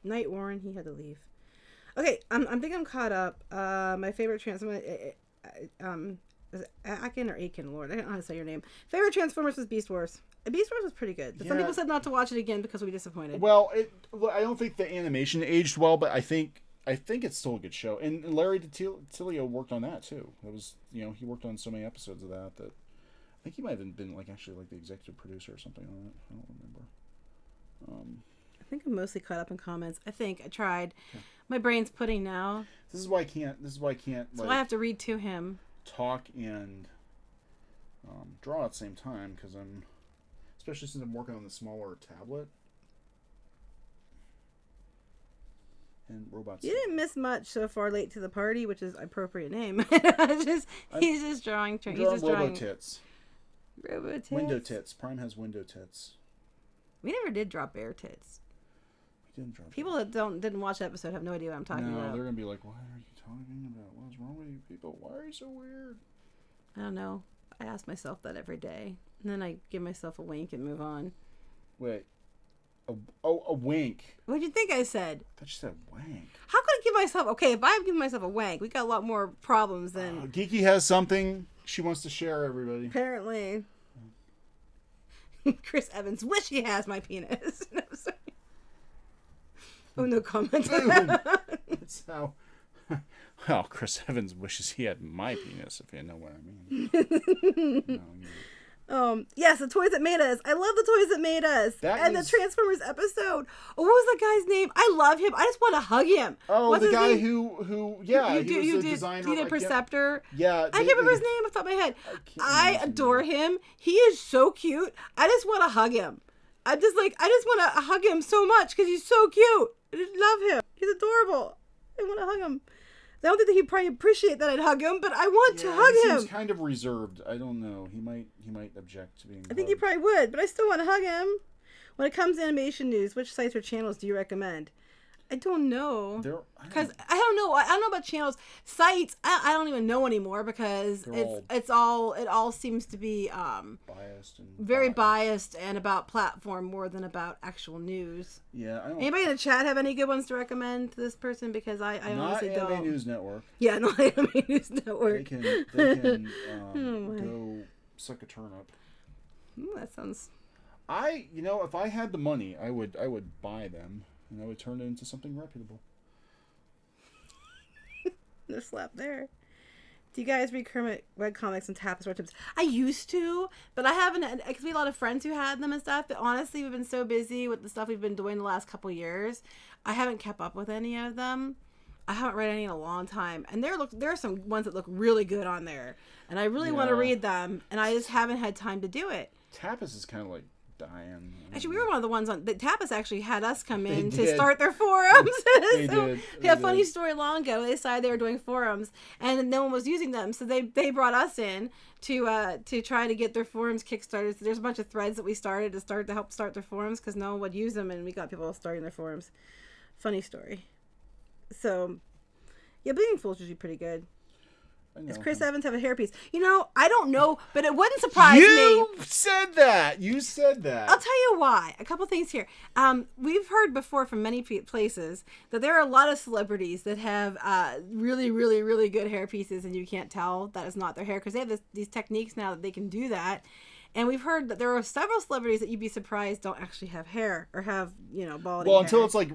Night Warren, he had to leave. Okay, I think I'm caught up. My favorite Transformer, is it Akin or Aiken? Lord, I don't know how to say your name. Favorite Transformers was Beast Wars. Beast Wars was pretty good. Some people said not to watch it again because we were disappointed.
Well, I don't think the animation aged well, but I think it's still a good show. And Larry DiTilio worked on that too. It was he worked on so many episodes of that I think he might have been actually the executive producer or something on it. I don't remember.
I think I'm mostly caught up in comments. I think I tried. Yeah. My brain's pudding now.
This is why I can't.
So I have to read to him.
Talk and draw at the same time because especially since I'm working on the smaller tablet. And robots.
You didn't miss much so far. Late to the party, which is appropriate name. He's just drawing. He's just drawing.
Robo-tits.
Robo-tits.
Window tits. Prime has window tits.
We never did draw bear tits. People that didn't watch the episode have no idea what I'm talking about.
No, they're gonna be like, "What are you talking about? What's wrong with you people? Why are you so weird?"
I don't know. I ask myself that every day, and then I give myself a wink and move on.
Wait, a wink?
What did you think I said?
I thought you said wank.
How could I give myself? Okay, if I've given myself a wank, we got a lot more problems than.
Geeky has something she wants to share. Everybody.
Apparently. Chris Evans wish he has my penis. No, sorry. Oh, no comment.
That's how. Well, Chris Evans wishes he had my penis, if you know what I mean.
Yes, the toys that made us. I love the toys that made us. The Transformers episode. Oh, what was that guy's name? I love him. I just want to hug him.
Oh,
What's
the guy who he was the designer.
You did Perceptor.
Yeah.
I can't remember his name off the top of my head. I adore him. He is so cute. I just want to hug him. I just want to hug him so much because he's so cute. I just love him. He's adorable. I want to hug him. I don't think that he'd probably appreciate that I'd hug him, but I want to hug him.
He's kind of reserved. I don't know. He might object to being hugged.
I think he probably would, but I still want to hug him. When it comes to animation news, which sites or channels do you recommend? I don't know. Because I don't know. I don't know about channels. Sites, I don't even know anymore because it all seems to be
biased and
very biased and about platform more than about actual news.
Yeah.
Anybody in the chat have any good ones to recommend to this person? Because I honestly don't.
Not Anime News Network.
Yeah, not Anime News Network.
They can go suck a turnip.
Ooh, that sounds.
If I had the money, I would buy them. And I would turn it into something reputable.
No slap there. Do you guys read Kermit webcomics and tapestry tips? I used to, but I haven't. Because we had a lot of friends who had them and stuff. But honestly, we've been so busy with the stuff we've been doing the last couple years. I haven't kept up with any of them. I haven't read any in a long time. And there are some ones that look really good on there. And I really want to read them. And I just haven't had time to do it.
Tapas is kind of like dying.
Actually, we were one of the ones on the Tapas actually had us come in to start their forums.
They did.
Yeah, funny story long ago. They decided they were doing forums and no one was using them, so they brought us in to try to get their forums kickstarted. So there's a bunch of threads that we started to help start their forums because no one would use them, and we got people starting their forums. Funny story. So, yeah, Bleeding Fools usually pretty good. Does Chris Evans have a hairpiece? I don't know, but it wouldn't surprise me.
You said that.
I'll tell you why. A couple things here. We've heard before from many places that there are a lot of celebrities that have really, really, really good hairpieces, and you can't tell that it's not their hair because they have these techniques now that they can do that. And we've heard that there are several celebrities that you'd be surprised don't actually have hair or have, balding hair.
Until it's like,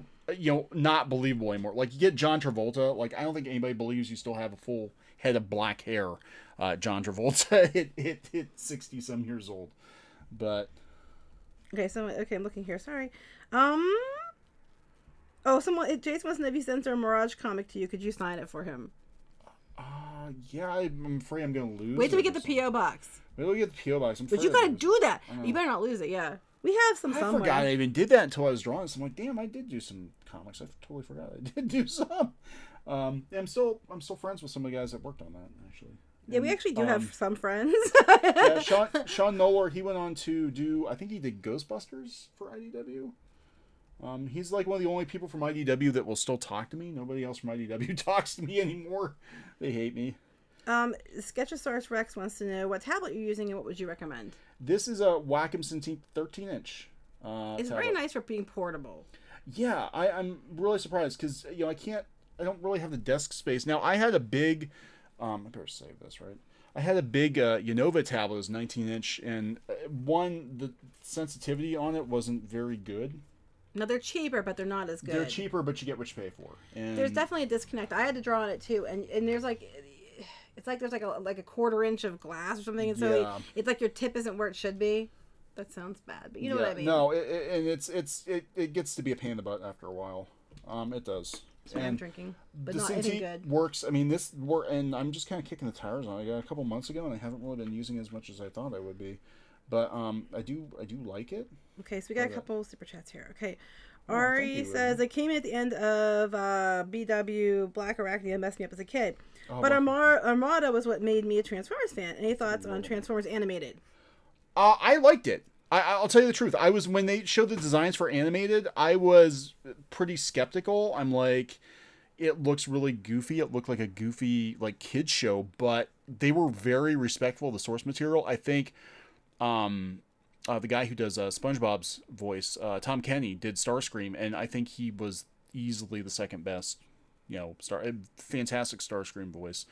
not believable anymore. Like you get John Travolta. Like I don't think anybody believes you still have a full head of black hair. John Travolta hit 60 some years old. But
okay, I'm looking here. Sorry. Oh, Jason wants to know if he sends a Mirage comic to you. Could you sign it for him?
Yeah, I'm afraid I'm gonna lose.
Wait till we get the P.O. box.
Wait till we get the P.O. box.
But you gotta do that. You better not lose it. Yeah, we have some somewhere.
I forgot I even did that until I was drawing this. I'm like, damn, I did do some comics. I totally forgot I did do some. I'm still friends with some of the guys that worked on that actually.
Yeah, we actually do have some friends.
Yeah, Sean Noller, he went on to do, I think he did Ghostbusters for IDW. He's like one of the only people from IDW that will still talk to me. Nobody else from IDW talks to me anymore. They hate me.
Sketchosaurus Rex wants to know what tablet you're using and what would you recommend?
This is a Wacom Cintiq 13-inch.
It's very nice for being portable.
Yeah, I'm really surprised because I don't really have the desk space. Now, I had a big, I better save this, right? I had a big Unova tablet, it was 19-inch, and the sensitivity on it wasn't very good.
No, they're cheaper, but they're not as good.
They're cheaper, but you get what you pay for. And
there's definitely a disconnect. I had to draw on it too, and there's it's like there's like a quarter inch of glass or something, and so it's like your tip isn't where it should be. That sounds bad, but you know what I mean.
No, it gets to be a pain in the butt after a while. It does.
That's I'm drinking, but not anything good.
Works. I mean, and I'm just kind of kicking the tires on it. I got a couple months ago, and I haven't really been using it as much as I thought I would be. But I do like it.
Okay, so we got a couple super chats here. Okay, Ari says, I came in at the end of BW Black Arachnia, messed me up as a kid. But Armada was what made me a Transformers fan. Any thoughts on Transformers Animated?
I liked it. I'll tell you the truth. When they showed the designs for animated, I was pretty skeptical. I'm like, it looks really goofy. It looked like a goofy kids show, but they were very respectful of the source material. I think the guy who does SpongeBob's voice, Tom Kenny, did Starscream, and I think he was easily the second best. Fantastic Starscream voice,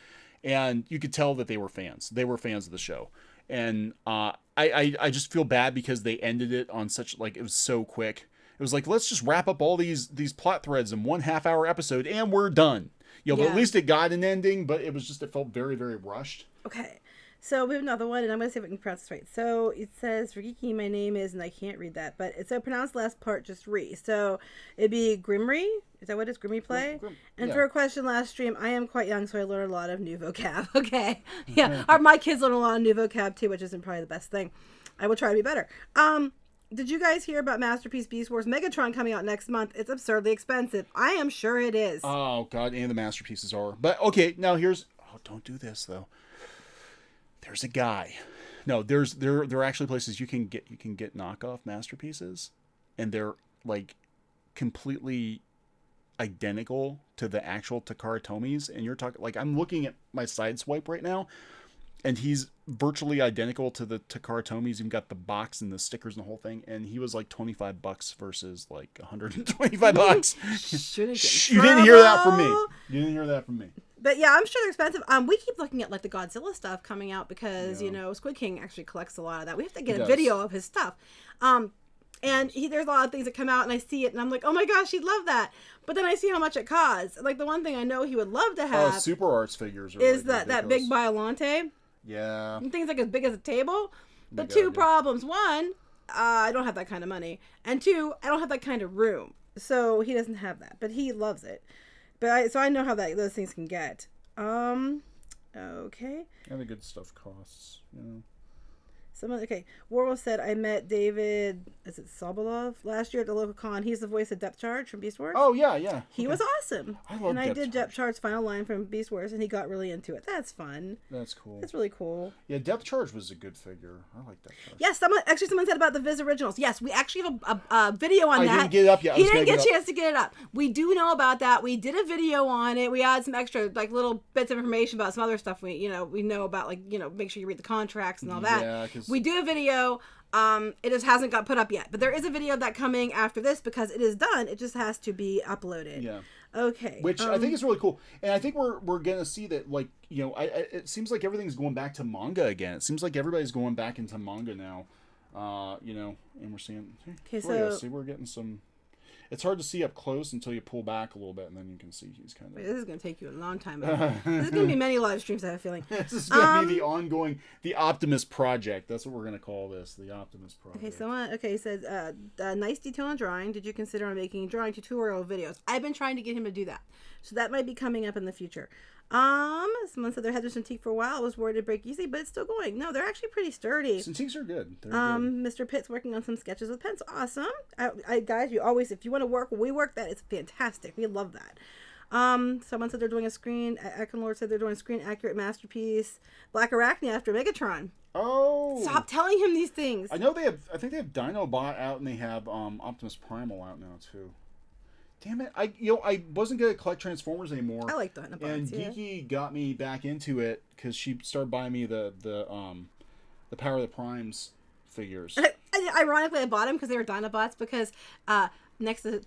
and you could tell that they were fans. They were fans of the show. And I just feel bad because they ended it on such it was so quick. It was like, let's just wrap up all these plot threads in 1.5 hour episode and we're done. But at least it got an ending, but it felt very, very rushed. Okay.
So we have another one, and I'm going to see if I can pronounce this right. So it says, for Geeky, my name is, and I can't read that, but it's pronounced the last part just re. So it'd be Grimry. Is that what it's Grimmy Play? And for a question last stream, I am quite young, so I learned a lot of new vocab. Okay. Yeah. My kids learn a lot of new vocab too, which isn't probably the best thing. I will try to be better. Did you guys hear about Masterpiece Beast Wars Megatron coming out next month? It's absurdly expensive. I am sure it is.
Oh, God, and the Masterpieces are. But, okay, now here's... Oh, don't do this, though. There's a guy. No, there are actually places you can get knockoff Masterpieces, and they're, completely identical to the actual Takara Tomies, and you're talking... I'm looking at my side swipe right now, and he's virtually identical to the Takara Tomies. You've got the box and the stickers and the whole thing. And he was $25 versus $125. You didn't hear that from me. You didn't hear that from me.
But yeah, I'm sure they're expensive. We keep looking at the Godzilla stuff coming out because, Squid King actually collects a lot of that. We have to get a video of his stuff. And there's a lot of things that come out and I see it and I'm like, oh my gosh, he'd love that. But then I see how much it costs. The one thing I know he would love to have
Super Arts figures
is that big Biollante.
Yeah.
Things as big as a table. But two problems. One, I don't have that kind of money. And two, I don't have that kind of room. So he doesn't have that. But he loves it. But I know how those things can get. Okay.
And the good stuff costs,
Warwolf said, I met David, is it Sobolov, last year at the local con. He's the voice of Depth Charge from Beast Wars.
Oh, yeah.
He was awesome. I did Depth Charge's final line from Beast Wars, and he got really into it. That's fun.
That's cool.
That's really cool.
Yeah, Depth Charge was a good figure. I like Depth Charge.
Yes, someone said about the Viz Originals. Yes, we actually have a video on that.
I didn't get it up yet.
He didn't get a chance to get it up. We do know about that. We did a video on it. We had some extra, little bits of information about some other stuff we know about, make sure you read the contracts and all that.
Yeah,
we do a video. It just hasn't got put up yet, but there is a video of that coming after this because it is done. It just has to be uploaded.
Yeah.
Okay.
Which I think is really cool, and I think we're gonna see that it seems like everything's going back to manga again. It seems like everybody's going back into manga now, and we're seeing.
Okay, so
see, we're getting some. it's hard to see up close until you pull back a little bit, and then you can see he's kind of.
Wait, this is going to take you a long time. This is going to be many live streams, I have a feeling.
This is going to be the ongoing, the Optimus Project. That's what we're going to call this, the Optimus Project.
Okay, he says, nice detail on drawing. Did you consider on making drawing tutorial videos? I've been trying to get him to do that. So that might be coming up in the future. Someone said their heads are Cintiq for a while. I was worried it'd break easily, but it's still going. No, they're actually pretty sturdy.
Cintiqs are good. They're
good. Mr. Pitt's working on some sketches with pens. Awesome. Guys, you always, if you want to work, we work that. It's fantastic. We love that. Someone said they're doing a screen. Ekanlord said they're doing a screen accurate masterpiece. Black Arachne after Megatron.
Oh.
Stop telling him these things.
I know they have. I think they have Dinobot out, and they have Optimus Primal out now too. Damn it! I wasn't gonna collect Transformers anymore.
I like Dinobots.
And Geeky got me back into it because she started buying me the Power of the Primes figures.
Ironically, I bought them because they were Dinobots. Because next to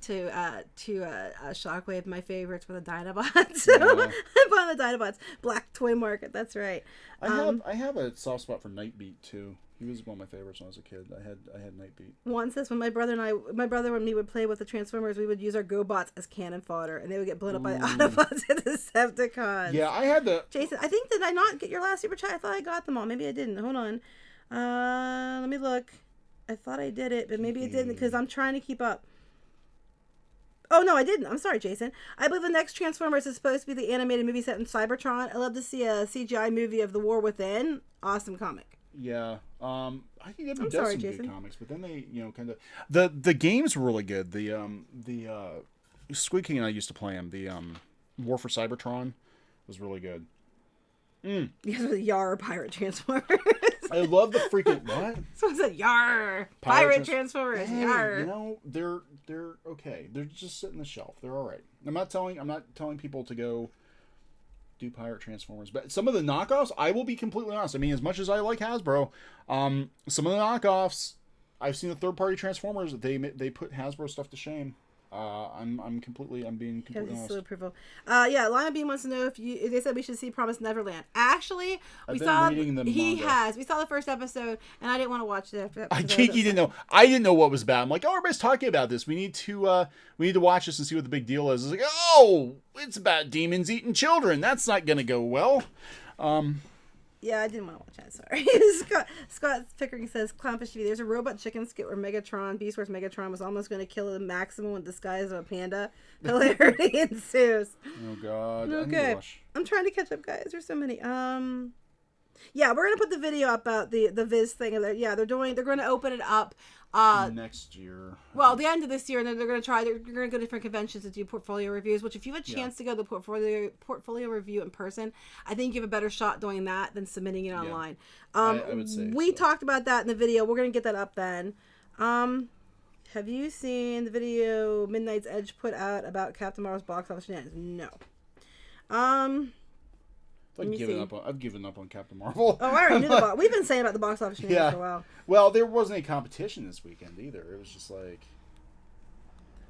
Shockwave, my favorites were the Dinobots. So I bought the Dinobots. Black Toy Market. That's right.
I have a soft spot for Nightbeat too. He was one of my favorites when I was a kid. I had Nightbeat.
One says when my brother and me would play with the Transformers, we would use our GoBots as cannon fodder, and they would get blown up by the Autobots and the Decepticons.
Yeah, I had the.
Jason, I think, did I not get your last super chat? I thought I got them all. Maybe I didn't. Hold on. Let me look. I thought I did it, but maybe it didn't because I'm trying to keep up. Oh, no, I didn't. I'm sorry, Jason. I believe the next Transformers is supposed to be the animated movie set in Cybertron. I'd love to see a CGI movie of The War Within. Awesome comic.
Yeah. I think they've done some good comics, but then they, kind of the games were really good. The Squid King and I used to play them. The War for Cybertron was really good.
You guys are the Yar Pirate Transformers.
I love the freaking what?
Someone said Yar Pirate Transformers.
Hey,
Yar.
They're okay. They're just sitting on the shelf. They're all right. I'm not telling people to go do Pirate Transformers, but some of the knockoffs, I will be completely honest. I mean, as much as I like Hasbro, some of the knockoffs, I've seen the third-party Transformers. They put Hasbro stuff to shame. I'm being completely honest.
Approval. Lima Bean wants to know if they said we should see Promised Neverland. Actually, we saw the first episode, and I didn't want to watch it after that.
Geeky didn't know. I didn't know what was bad. I'm like, oh, everybody's talking about this. We need to watch this and see what the big deal is. It's like, oh, it's about demons eating children. That's not gonna go well.
Yeah, I didn't want to watch that. Sorry. Scott Pickering says, Clownfish TV. There's a robot chicken skit where Beast Wars Megatron was almost going to kill the Maximum in disguise of a panda. Hilarity ensues.
Oh God.
Okay. I'm trying to catch up, guys. There's so many. Yeah, we're gonna put the video up about the Viz thing. Yeah, they're going to open it up
next year.
Well, the end of this year, and then they're going to go to different conventions to do portfolio reviews. Which, if you have a chance to go to the portfolio review in person, I think you have a better shot doing that than submitting it online.
I would say
we talked about that in the video. We're going to get that up then. Have you seen the video Midnight's Edge put out about Captain Marvel's box office shenanigans? No.
I've given up on Captain Marvel.
Oh, I already knew the box. We've been saying about the box office shenanigans for a while.
Well, there wasn't any competition this weekend either. It was just like...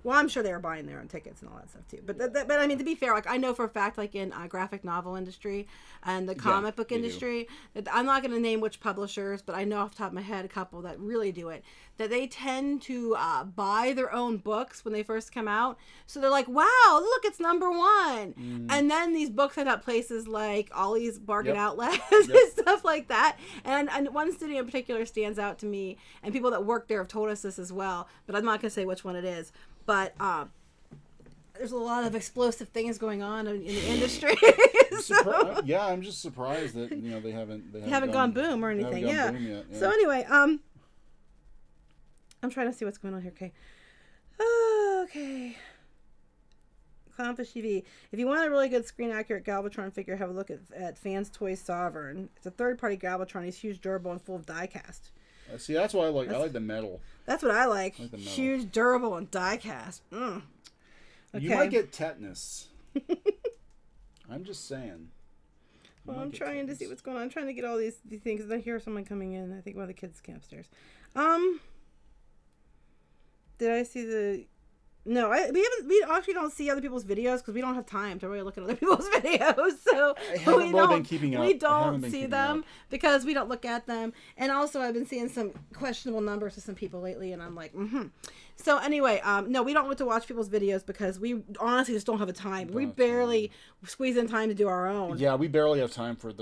Well, I'm sure they were buying their own tickets and all that stuff too. But I mean, to be fair, like I know for a fact, like in graphic novel industry and the comic book industry, that I'm not going to name which publishers, but I know off the top of my head a couple that really do it. That they tend to buy their own books when they first come out. So they're like, "Wow, look, it's #1," and then these books end up places like Ollie's Bargain Outlet and stuff like that. And one studio in particular stands out to me, and people that work there have told us this as well. But I'm not going to say which one it is. But there's a lot of explosive things going on in the industry.
I'm just surprised that they haven't
gone boom or anything.
Boom yet, yeah.
So anyway, I'm trying to see what's going on here. Okay. Clownfish TV. If you want a really good screen accurate Galvatron figure, have a look at Fans Toys Sovereign. It's a third party Galvatron. He's huge, durable, and full of die cast.
See, that's why I like the metal.
That's what I like. Huge, durable, and die cast. Okay.
You might get tetanus. I'm just saying.
Well, I'm trying to see what's going on. I'm trying to get all these things. And I hear someone coming in. I think one of the kids came upstairs. Did I see the No, we actually don't see other people's videos because we don't have time to really look at other people's videos. So
I haven't really been keeping up.
We don't see them because we don't look at them. And also, I've been seeing some questionable numbers of some people lately, and I'm like, So anyway, no, we don't want to watch people's videos because we honestly just don't have the time. We barely squeeze in time to do our own.
Yeah, we barely have time for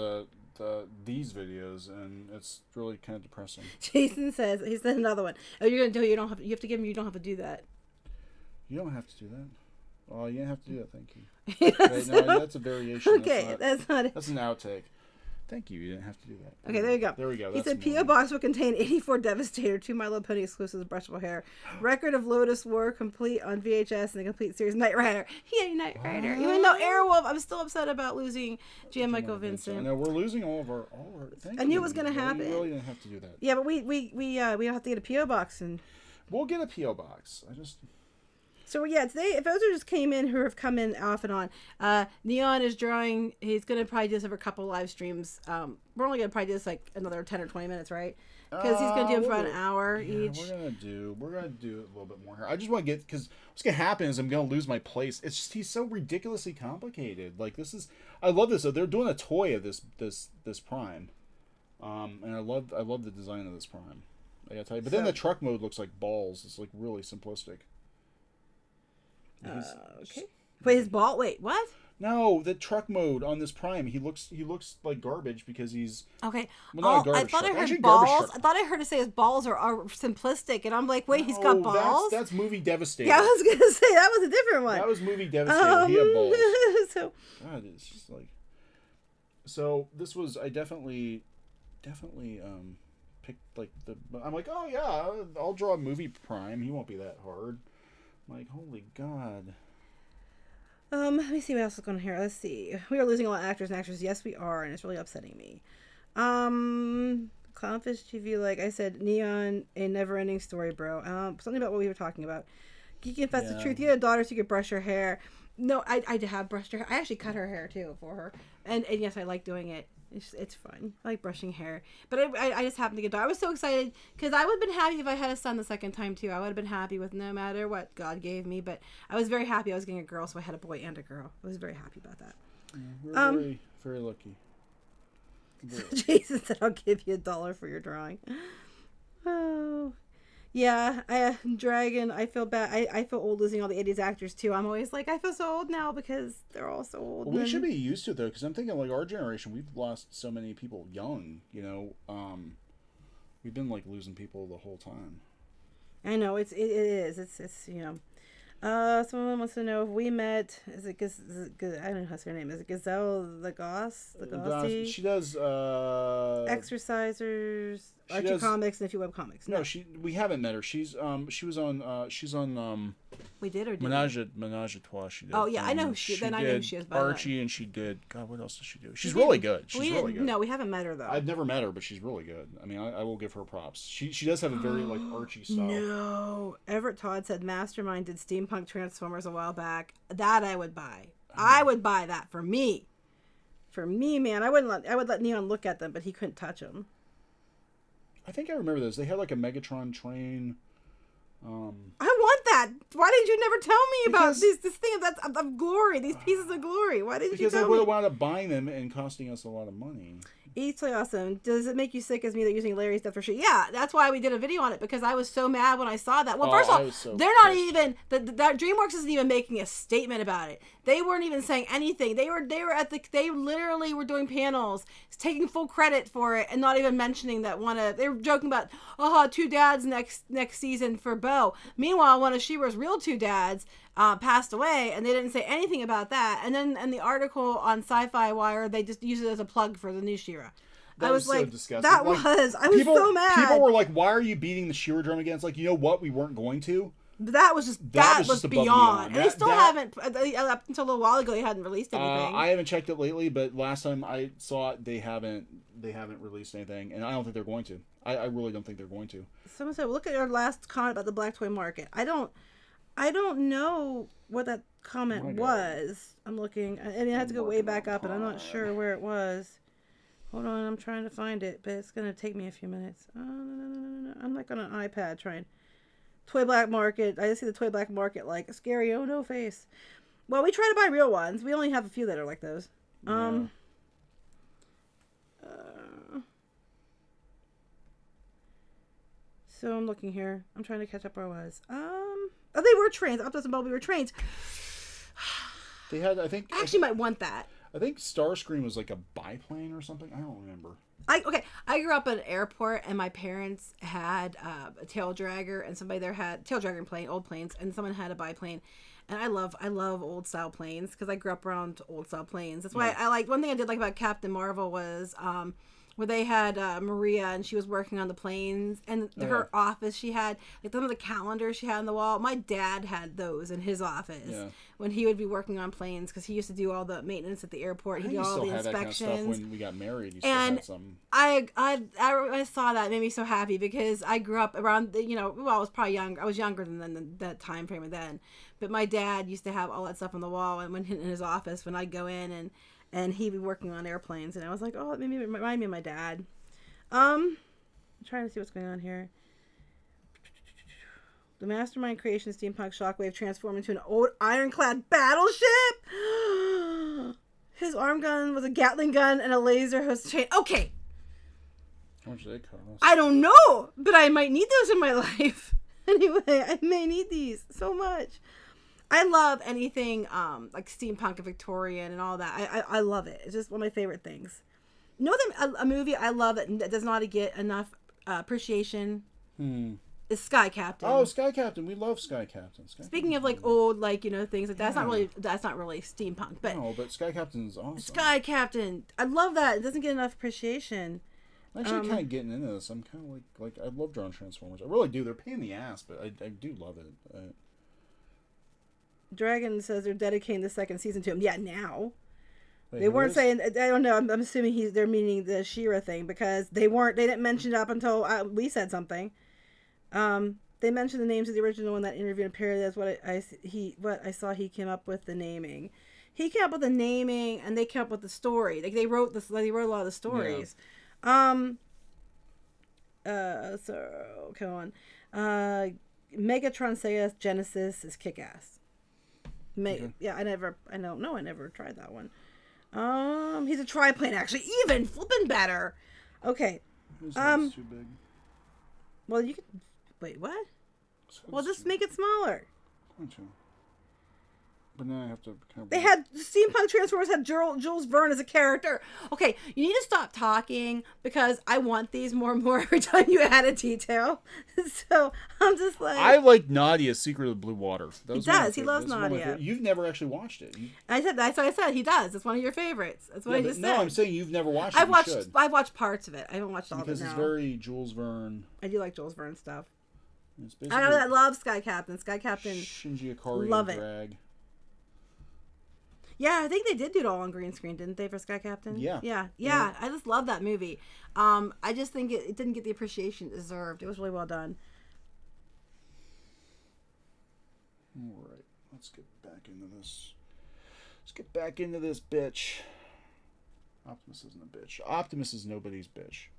these videos, and it's really kind of depressing.
Jason says, he said another one. Oh, you're gonna do it. You have to give him. You don't have to do that.
You don't have to do that. Oh, you didn't have to do that. Thank you. Okay, no, that's a variation.
Okay, that's not it.
That's an outtake. Thank you. You didn't have to do that.
Okay, there you go.
There we go.
He said P.O. Box will contain 84 Devastator, 2 My Little Pony exclusives, brushable hair, record of Lotus War complete on VHS, and the complete series Knight Rider. Yay, Knight Rider! Even though Airwolf, I'm still upset about losing Jan Michael Vincent.
No, we're losing all of our.
I knew it was going to happen.
You really didn't have to do that.
Yeah, but we don't have to get a P.O. Box and.
We'll get a P.O. Box.
So yeah, today, if those who just came in, who have come in off and on, Kneon is drawing. He's gonna probably do this over a couple live streams. We're only gonna probably do this like another 10 or 20 minutes, right? Because he's gonna do them for an hour each.
We're gonna do a little bit more here. I just want to get, because what's gonna happen is I'm gonna lose my place. It's just he's so ridiculously complicated. Like I love this. So they're doing a toy of this Prime, and I love the design of this Prime. I gotta tell you. But then the truck mode looks like balls. It's like really simplistic.
Okay. Wait, his ball. Wait, what?
No, the truck mode on this Prime, he looks like garbage because he's
okay.
Well, not
I thought I heard balls. I thought I heard it say his balls are simplistic, and I'm like, wait, he's got balls.
That's movie Devastator.
Yeah, I was gonna say that was a different one.
That was movie Devastator. He had balls.
So
God, it's just like. So this was I definitely picked like the. I'm like, oh yeah, I'll draw a movie Prime. He won't be that hard. Like, holy God.
Let me see what else is going on here. Let's see. We are losing a lot of actors and actresses. Yes, we are, and it's really upsetting me. CLOWNFISH TV, like I said, Kneon, a never-ending story, bro. Something about what we were talking about. You can confess the truth. You had a daughter, so you could brush her hair. No, I have brushed her hair. I actually cut her hair, too, for her. And yes, I like doing it. It's fun. I like brushing hair. But I just happened to get a daughter. I was so excited because I would have been happy if I had a son the second time too. I would have been happy with no matter what God gave me. But I was very happy I was getting a girl, so I had a boy and a girl. I was very happy about that.
Yeah, we're very, very lucky.
Jason said, I'll give you $1 for your drawing. Oh. Yeah, Dragon, I feel bad. I feel old losing all the 80s actors, too. I'm always like, I feel so old now because they're all so old.
Well, we should be used to it, though, because I'm thinking, like, our generation, we've lost so many people young, you know. We've been, like, losing people the whole time.
I know, it is. It's you know. Someone wants to know if we met. I don't know how to say her name. Is it Gazelle Lagasse?
She does
Exercisers, Archie Comics, and a few web comics.
No, we haven't met her. She was on
we did or did
Menage a Trois. She did.
Oh yeah, I know who she is. Then I know who she is. By
Archie, and she did. God, what else does she do? She's really good. She's really good.
No, we haven't met her though.
I've never met her, but she's really good. I mean, I will give her props. She does have a very like Archie style.
No, Everett Todd said Mastermind did steampunk Transformers a while back. That I would buy. I would buy that for me. For me, man, I would let Kneon look at them, but he couldn't touch them.
I think I remember those. They had like a Megatron train.
I want that. Why didn't you never tell me about this thing of glory, these pieces of glory? Why didn't you tell me?
Because I would have wound up buying them and costing us a lot of money.
Eats Play Awesome. Does it make you sick as me that using Larry's stuff for shit? Yeah, that's why we did a video on it, because I was so mad when I saw that. Well, first of all, they're not even that DreamWorks isn't even making a statement about it. They weren't even saying anything. They literally were doing panels, taking full credit for it, and not even mentioning that they were joking about 2 dads next season for Bo. Meanwhile, one of She-Ra's real 2 dads passed away, and they didn't say anything about that. And then in the article on Sci-Fi Wire, they just used it as a plug for the new She-Ra. I was like, so disgusting. I was so mad.
People were like, why are you beating the She-Ra drum again? It's like, you know what? We weren't going to.
But that was beyond. And they still haven't, up until a little while ago, they hadn't released anything.
I haven't checked it lately, but last time I saw it, they haven't released anything, and I don't think they're going to. I really don't think they're going to.
Someone said, well, look at our last comment about the black toy market. I don't know what that comment was. I'm looking. I mean, I had to go way back up, and I'm not sure where it was. Hold on, I'm trying to find it, but it's going to take me a few minutes. Oh, no. I'm like on an iPad trying. Toy black market. I just see the toy black market like scary. Oh no face. Well, we try to buy real ones. We only have a few that are like those.
Yeah.
So I'm looking here. I'm trying to catch up where I was. Oh, they were trains. Optimus and Bumblebee were trains.
They had, I think.
I actually might want that.
I think Starscream was like a biplane or something. I don't remember.
I grew up at an airport, and my parents had a tail dragger, and somebody there had tail dragger plane, old planes, and someone had a biplane. And I love old style planes because I grew up around old style planes. That's why I like, one thing I did like about Captain Marvel was where they had Maria, and she was working on the planes, and her office, she had like some of the calendars she had on the wall. My dad had those in his office when he would be working on planes because he used to do all the maintenance at the airport. He did all the inspections. That kind of stuff when
we got married. You
and
still had some.
I saw that. It made me so happy because I grew up around I was probably young. I was younger than that time frame then, but my dad used to have all that stuff on the wall, and when in his office when I'd go in and he'd be working on airplanes, and I was like, oh, it made me remind me of my dad. I'm trying to see what's going on here. The Mastermind creation steampunk shockwave transformed into an old ironclad battleship. His arm gun was a Gatling gun and a laser host chain. Okay.
How much do they cost?
I don't know, but I might need those in my life. Anyway, I may need these so much. I love anything like steampunk and Victorian and all that. I love it. It's just one of my favorite things. You know, a movie I love that does not get enough appreciation is Sky Captain.
Oh, Sky Captain. We love Sky Captain.
Speaking of like old, like, things like that, that's not really steampunk, but
no, but Sky Captain's awesome.
Sky Captain, I love that. It doesn't get enough appreciation.
I'm actually kind of getting into this. I'm kind of like I love drawing Transformers. I really do. They're a pain in the ass, but I do love it.
Dragon says they're dedicating the second season to him. Yeah, now.
Wait,
they weren't saying. I don't know. I'm assuming they're meaning the She-Ra thing because they didn't mention it up until we said something. They mentioned the names of the original in that interview, and apparently that's what I saw. He came up with the naming. He came up with the naming, and they came up with the story. Like they wrote a lot of the stories. Yeah. So come on. Megatron Sega Genesis is kick-ass. Yeah, I don't know. I never tried that one. He's a triplane, actually. Even flipping better. Okay.
Too big.
Well, you could wait. What? Well, just make it smaller.
But now I have to.
They had steampunk Transformers had Jules Verne as a character. Okay, you need to stop talking because I want these more and more every time you add a detail. So I'm just like.
I like Nadia's Secret of Blue Water.
He does. He loves Nadia.
You've never actually watched it.
I said he does. It's one of your favorites. That's what I just said.
No, I'm saying you've never watched it.
I've watched parts of it. I haven't watched all of it now.
Because it's very Jules Verne.
I do like Jules Verne stuff. I love Sky Captain.
Shinji Ikari.
Love it.
Drag.
Yeah, I think they did do it all on green screen, didn't they, for Sky Captain?
Yeah.
I just love that movie. I just think it didn't get the appreciation it deserved. It was really well done.
All right, let's get back into this bitch. Optimus isn't a bitch. Optimus is nobody's bitch.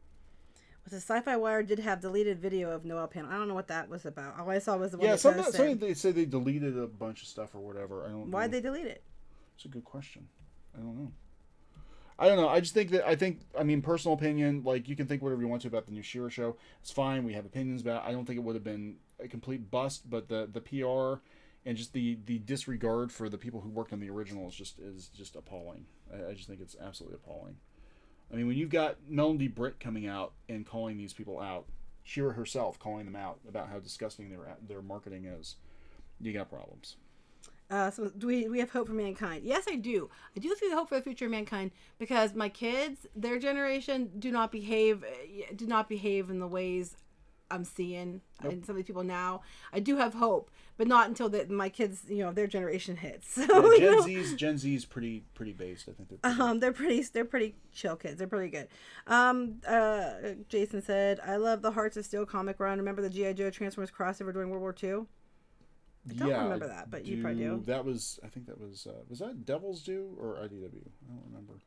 The Sci-Fi Wire did have deleted video of Noel Panel. I don't know what that was about. All I saw was the one.
Yeah, somebody they said they deleted a bunch of stuff or whatever. I don't know.
Why'd they delete it?
It's a good question. I don't know. I just think personal opinion, like, you can think whatever you want to about the new She-Ra show. It's fine. We have opinions about it. I don't think it would have been a complete bust, but the PR and just the disregard for the people who worked on the original is just appalling. I just think it's absolutely appalling. I mean, when you've got Melody Britt coming out and calling these people out, She-Ra herself calling them out about how disgusting their marketing is, you got problems.
So do we have hope for mankind? Yes, I do. I do feel hope for the future of mankind because my kids, their generation, do not behave in the ways I'm seeing in some of these people now. I do have hope, but not until my kids, their generation hits. So,
yeah, Gen Z's pretty based. I think
they're pretty chill kids. They're pretty good. Jason said, "I love the Hearts of Steel comic run. Remember the G.I. Joe Transformers crossover during World War II?" I don't remember that, but you probably do.
Was that Devil's Due or IDW? I don't remember.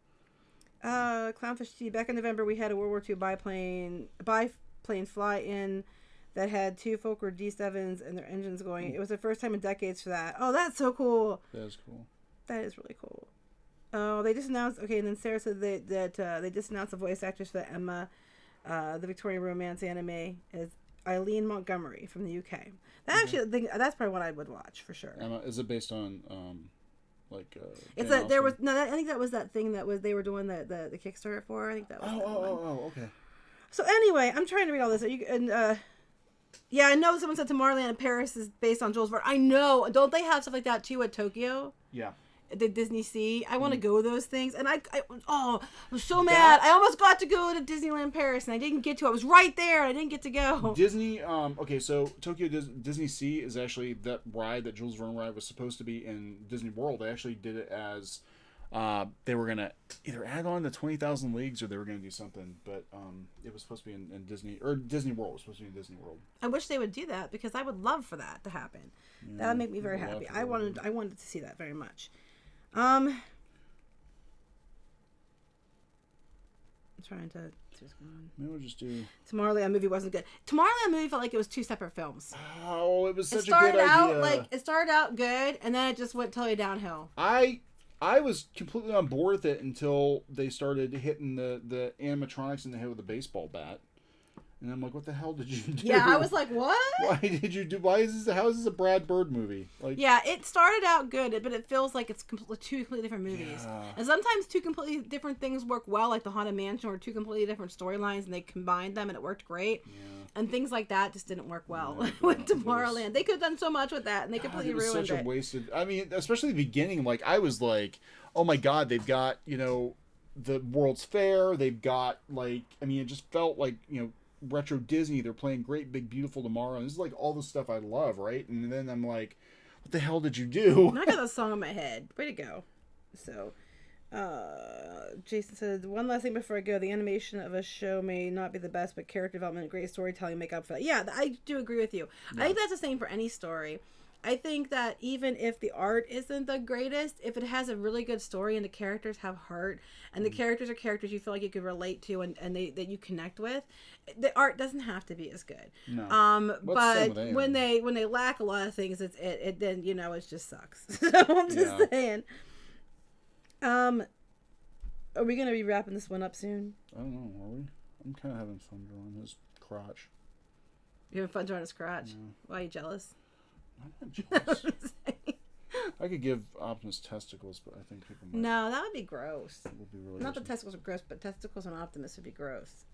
Clownfish TV. Back in November, we had a World War II biplane fly in that had 2 Fokker D7s and their engines going. It was the first time in decades for that. Oh, that's so cool.
That is cool.
That is really cool. Oh, they just announced. Okay, and then Sarah said that they just announced the voice actress for the Emma, the Victorian romance anime is Eileen Montgomery from the UK. That actually, that's probably what I would watch for sure.
Emma, is it based on
it's that there was no. I think that was that thing that was they were doing the Kickstarter for. I think that was.
Okay.
So anyway, I'm trying to read all this. Yeah, I know someone said Tomorrowland in Paris is based on Jules Verne. I know. Don't they have stuff like that too at Tokyo?
Yeah.
The Disney Sea. I want to go to those things. And I was so mad. I almost got to go to Disneyland Paris and I didn't get to. I was right there and I didn't get to go.
Disney, okay, so Tokyo Disney Sea is actually that ride that Jules Verne ride was supposed to be in Disney World. They actually did it as, they were going to either add on the 20,000 Leagues or they were going to do something. But it was supposed to be in Disney, or Disney World was supposed to be in Disney World.
I wish they would do that because I would love for that to happen. Yeah, that would make me very happy. I wanted to see that very much. I'm trying to see what's going on.
Maybe we'll just do
Tomorrowland movie wasn't good. Tomorrowland movie felt like it was 2 separate films.
Oh, it was such a good idea.
It started out good and then it just went totally downhill.
I was completely on board with it until they started hitting the animatronics in the head with a baseball bat. And I'm like, what the hell did you do?
Yeah, I was like, what?
Why did you do? How is this a Brad Bird movie? Like,
yeah, it started out good, but it feels like it's 2 completely different movies. Yeah. And sometimes 2 completely different things work well, like the Haunted Mansion, or 2 completely different storylines, and they combined them, and it worked great. Yeah. And things like that just didn't work well with Tomorrowland. They could have done so much with that, and they completely ruined it. It was such a
wasted. I mean, especially the beginning. Like, I was like, oh my god, they've got the World's Fair. They've got it just felt like retro Disney. They're playing Great Big Beautiful Tomorrow, and this is like all the stuff I love, right? And then I'm like, what the hell did you do?
I got that song in my head. Way to go. So Jason said, one last thing before I go, the animation of a show may not be the best, but character development and great storytelling make up for that. Yeah, I do agree with you. Yeah. I think that's the same for any story. I think that even if the art isn't the greatest, if it has a really good story and the characters have heart and the characters are characters you feel like you could relate to and that you connect with, the art doesn't have to be as good. No. But when they lack a lot of things, it then it just sucks. So I'm just saying. Are we gonna be wrapping this one up soon?
I don't know. Are we? I'm kind of having fun drawing his crotch.
You having fun drawing his crotch? Yeah. Why are you jealous?
I'm not jealous. I could give Optimus testicles, but I think people might.
No, that would be gross.
It would be really
not that testicles are gross, but testicles on Optimus would be gross.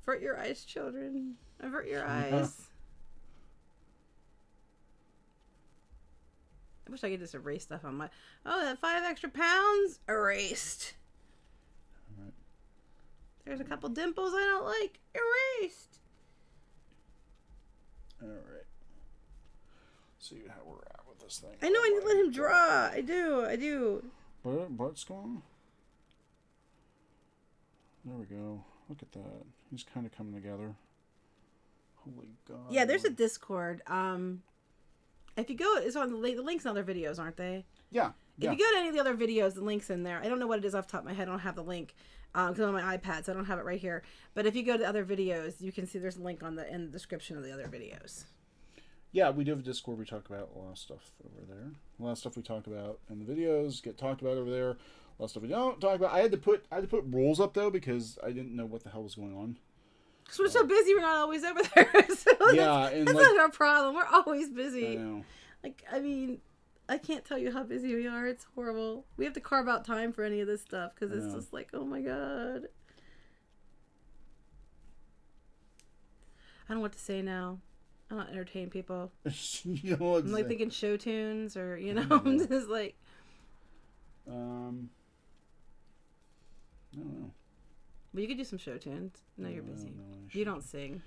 Avert your eyes, children. Avert your eyes. I wish I could just erase stuff on my... Oh, that 5 extra pounds? Erased. All right. There's a couple dimples I don't like. Erased.
All right. See how we're at with this thing.
I know I need to let him draw. I do.
What's going on? There we go. Look at that. He's kind of coming together. Holy God.
Yeah, there's a Discord. If you go, it's on the links in other videos, aren't they?
Yeah.
If you go to any of the other videos, the link's in there. I don't know what it is off the top of my head. I don't have the link because I'm on my iPad, so I don't have it right here. But if you go to the other videos, you can see there's a link in the description of the other videos.
Yeah, we do have a Discord. We talk about a lot of stuff over there. A lot of stuff we talk about in the videos get talked about over there. A lot of stuff we don't talk about. I had to put rules up though because I didn't know what the hell was going on.
Because we're so busy, we're not always over there. So
yeah,
that's not our problem. We're always busy.
I know.
I mean, I can't tell you how busy we are. It's horrible. We have to carve out time for any of this stuff because it's just like, oh my God. I don't know what to say now. I don't entertain people.
You know what
I'm like thinking show tunes or, I'm just like.
I don't know.
Well, you could do some show tunes. No, you're busy. No, you don't sing.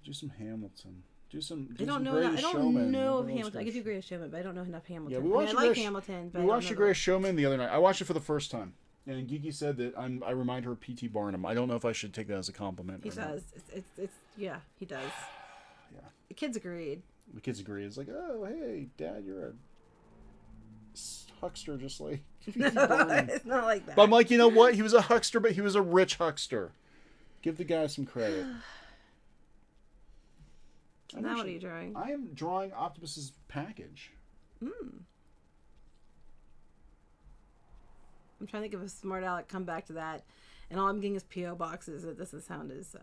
Do some Hamilton.
I don't know of Hamilton. I could do Greatest Showman, but I don't know enough Hamilton.
Yeah, we watched I like
Hamilton. But
we watched The Greatest Showman the other night. I watched it for the first time. And Gigi said that I remind her of P.T. Barnum. I don't know if I should take that as a compliment.
He does. It's yeah, he does.
Yeah.
The kids agreed.
It's like, oh, hey, Dad, you're a huckster just like
No, it's not like that.
But I'm like, you know what? He was a huckster, but he was a rich huckster. Give the guy some credit.
Now what are you drawing?
I am drawing Optimus's package.
I'm trying to think of a smart aleck. Come back to that. And all I'm getting is P.O. boxes. It doesn't sound as...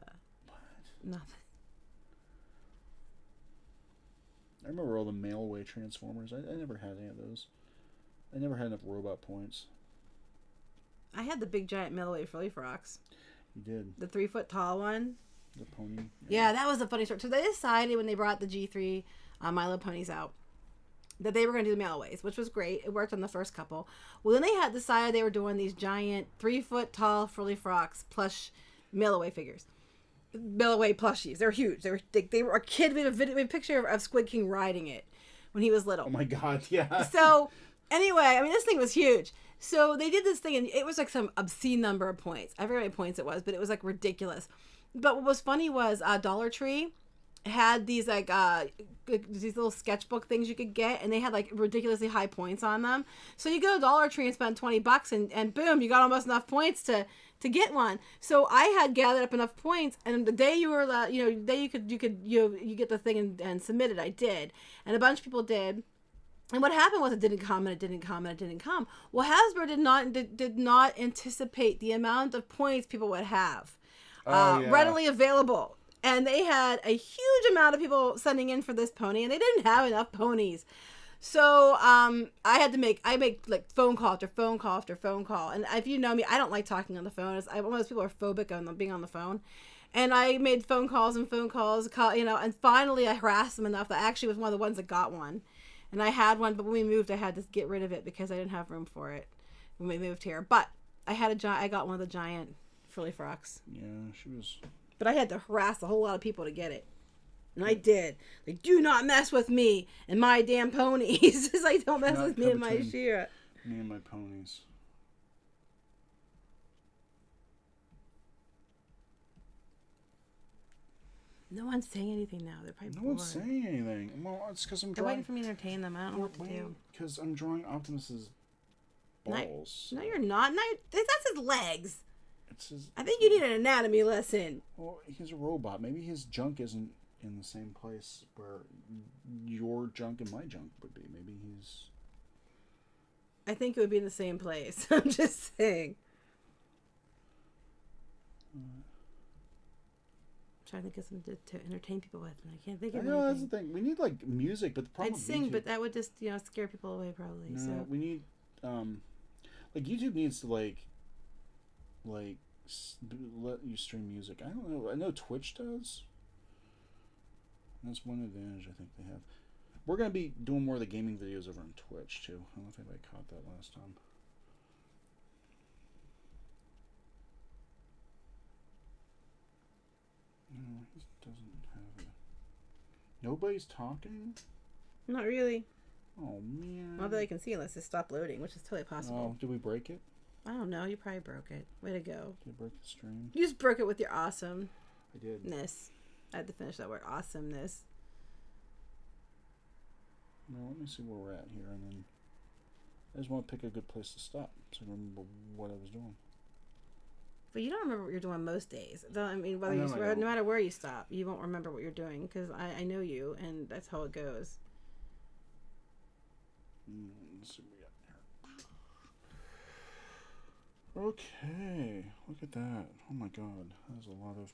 nothing.
I remember all the mail-away Transformers. I never had any of those. I never had enough robot points.
I had the big giant mail-away frilly frocks.
You did.
The 3-foot tall one.
The pony.
Yeah, that was a funny story. So they decided when they brought the G3 My Little Ponies out that they were going to do the mail-aways, which was great. It worked on the first couple. Well, then they had decided they were doing these giant 3-foot tall frilly frocks plush mail-away figures. Mail-away plushies. They're huge. They were a kid. We had a picture of Squid King riding it when he was little.
Oh my God, yeah.
So anyway, I mean, this thing was huge. So they did this thing, and it was like some obscene number of points. I forget how many points it was, but it was like ridiculous. But what was funny was Dollar Tree had these like these little sketchbook things you could get, and they had like ridiculously high points on them. So you go to Dollar Tree and spend $20, and boom, you got almost enough points to get one. So I had gathered up enough points, and the day you were allowed, the day you get the thing and submit it, I did, and a bunch of people did. And what happened was it didn't come, and it didn't come, and it didn't come. Well, Hasbro did not anticipate the amount of points people would have readily available. And they had a huge amount of people sending in for this pony, and they didn't have enough ponies. So I make like phone call after phone call after phone call. And if you know me, I don't like talking on the phone. One of those people are phobic on being on the phone. And I made phone calls, and finally I harassed them enough that I actually was one of the ones that got one. And I had one, but when we moved, I had to get rid of it because I didn't have room for it when we moved here. But I got one of the giant frilly frocks.
Yeah, she was...
But I had to harass a whole lot of people to get it. And I did. Like, do not mess with me and my damn ponies. It's like, don't mess with me and my She-Ra.
Me and my ponies.
No one's saying anything now. They're probably bored.
No one's saying anything. Well, it's because I'm
They're
drawing...
waiting for me to entertain them. I don't know what to do.
Because I'm drawing Optimus's balls.
No, you're not. No, that's his legs.
It's his...
I think you need an anatomy lesson.
Well, he's a robot. Maybe his junk isn't in the same place where your junk and my junk would be. Maybe he's...
I think it would be in the same place. I'm just saying. Trying to think of something to entertain people with, and I can't think of anything.
That's the thing. We need like music, but the problem
I'd sing, but that would just scare people away probably.
No,
so
we need like YouTube needs to like let you stream music. I don't know. I know Twitch does. That's one advantage I think they have. We're gonna be doing more of the gaming videos over on Twitch too. I don't know if anybody caught that last time. No, he doesn't have it. Nobody's talking?
Not really.
Oh, man.
Not that I can see unless it stopped loading, which is totally possible.
Oh, did we break it?
I don't know. You probably broke it. Way to go.
Did I break the stream?
You just broke it with your awesomeness.
I did.
I had to finish that word. Awesomeness.
Well, let me see where we're at here, and then I just want to pick a good place to stop so I remember what I was doing.
But you don't remember what you're doing most days. I mean, no matter where you stop, you won't remember what you're doing because I know you, and that's how it goes.
Let's see what we got here. Okay, look at that. Oh my God, that's a lot of...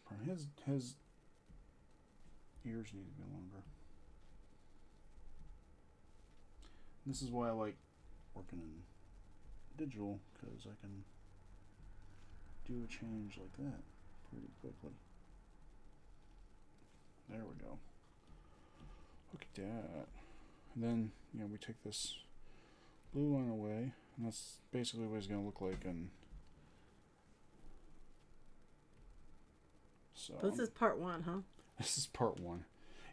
His ears need to be longer. This is why I like working in digital, because I can do a change like that pretty quickly. There we go. Look at that. And then, we take this blue line away, and that's basically what it's going to look like. And so
this is part one, huh?
This is part one.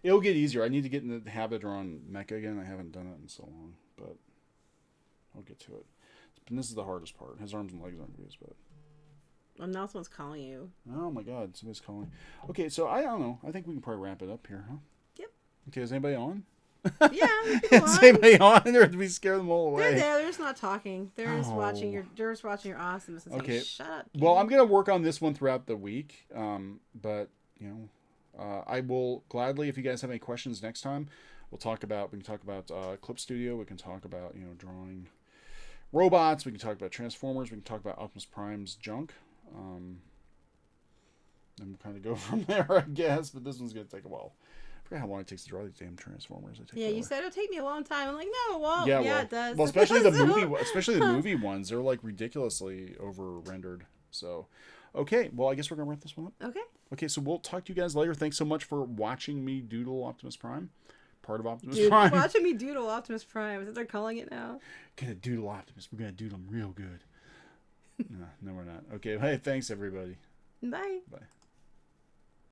It'll get easier. I need to get in the habit of drawing mecha again. I haven't done it in so long, but I'll get to it. And this is the hardest part. His arms and legs aren't used, but...
now someone's calling you.
Oh my God, somebody's calling. Okay, so I don't know. I think we can probably wrap it up here, huh?
Yep.
Okay, is anybody on?
Yeah.
Is anybody on? Or do we scare them all away?
They're there. They're just not talking. They're just watching your. They're just watching your awesomeness. And
okay.
saying, shut up.
Well, I'm gonna work on this one throughout the week. But I will gladly, if you guys have any questions next time, we can talk about Clip Studio. We can talk about, drawing robots. We can talk about Transformers. We can talk about Optimus Prime's junk. And we'll kind of go from there, I guess. But this one's going to take a while. I forgot how long it takes to draw these damn Transformers.
Yeah, you said it'll take me a long time. I'm like, no, it won't. Yeah, it does.
Well, especially the movie ones. They're like ridiculously over rendered. So, okay. Well, I guess we're going to wrap this one up.
Okay.
Okay, so we'll talk to you guys later. Thanks so much for watching me doodle Optimus Prime. Part of Optimus Prime.
Watching me doodle Optimus Prime. Is that they're calling it now?
Gonna doodle Optimus. We're gonna doodle him real good. No, we're not. Okay, hey, thanks everybody.
Bye.
Bye.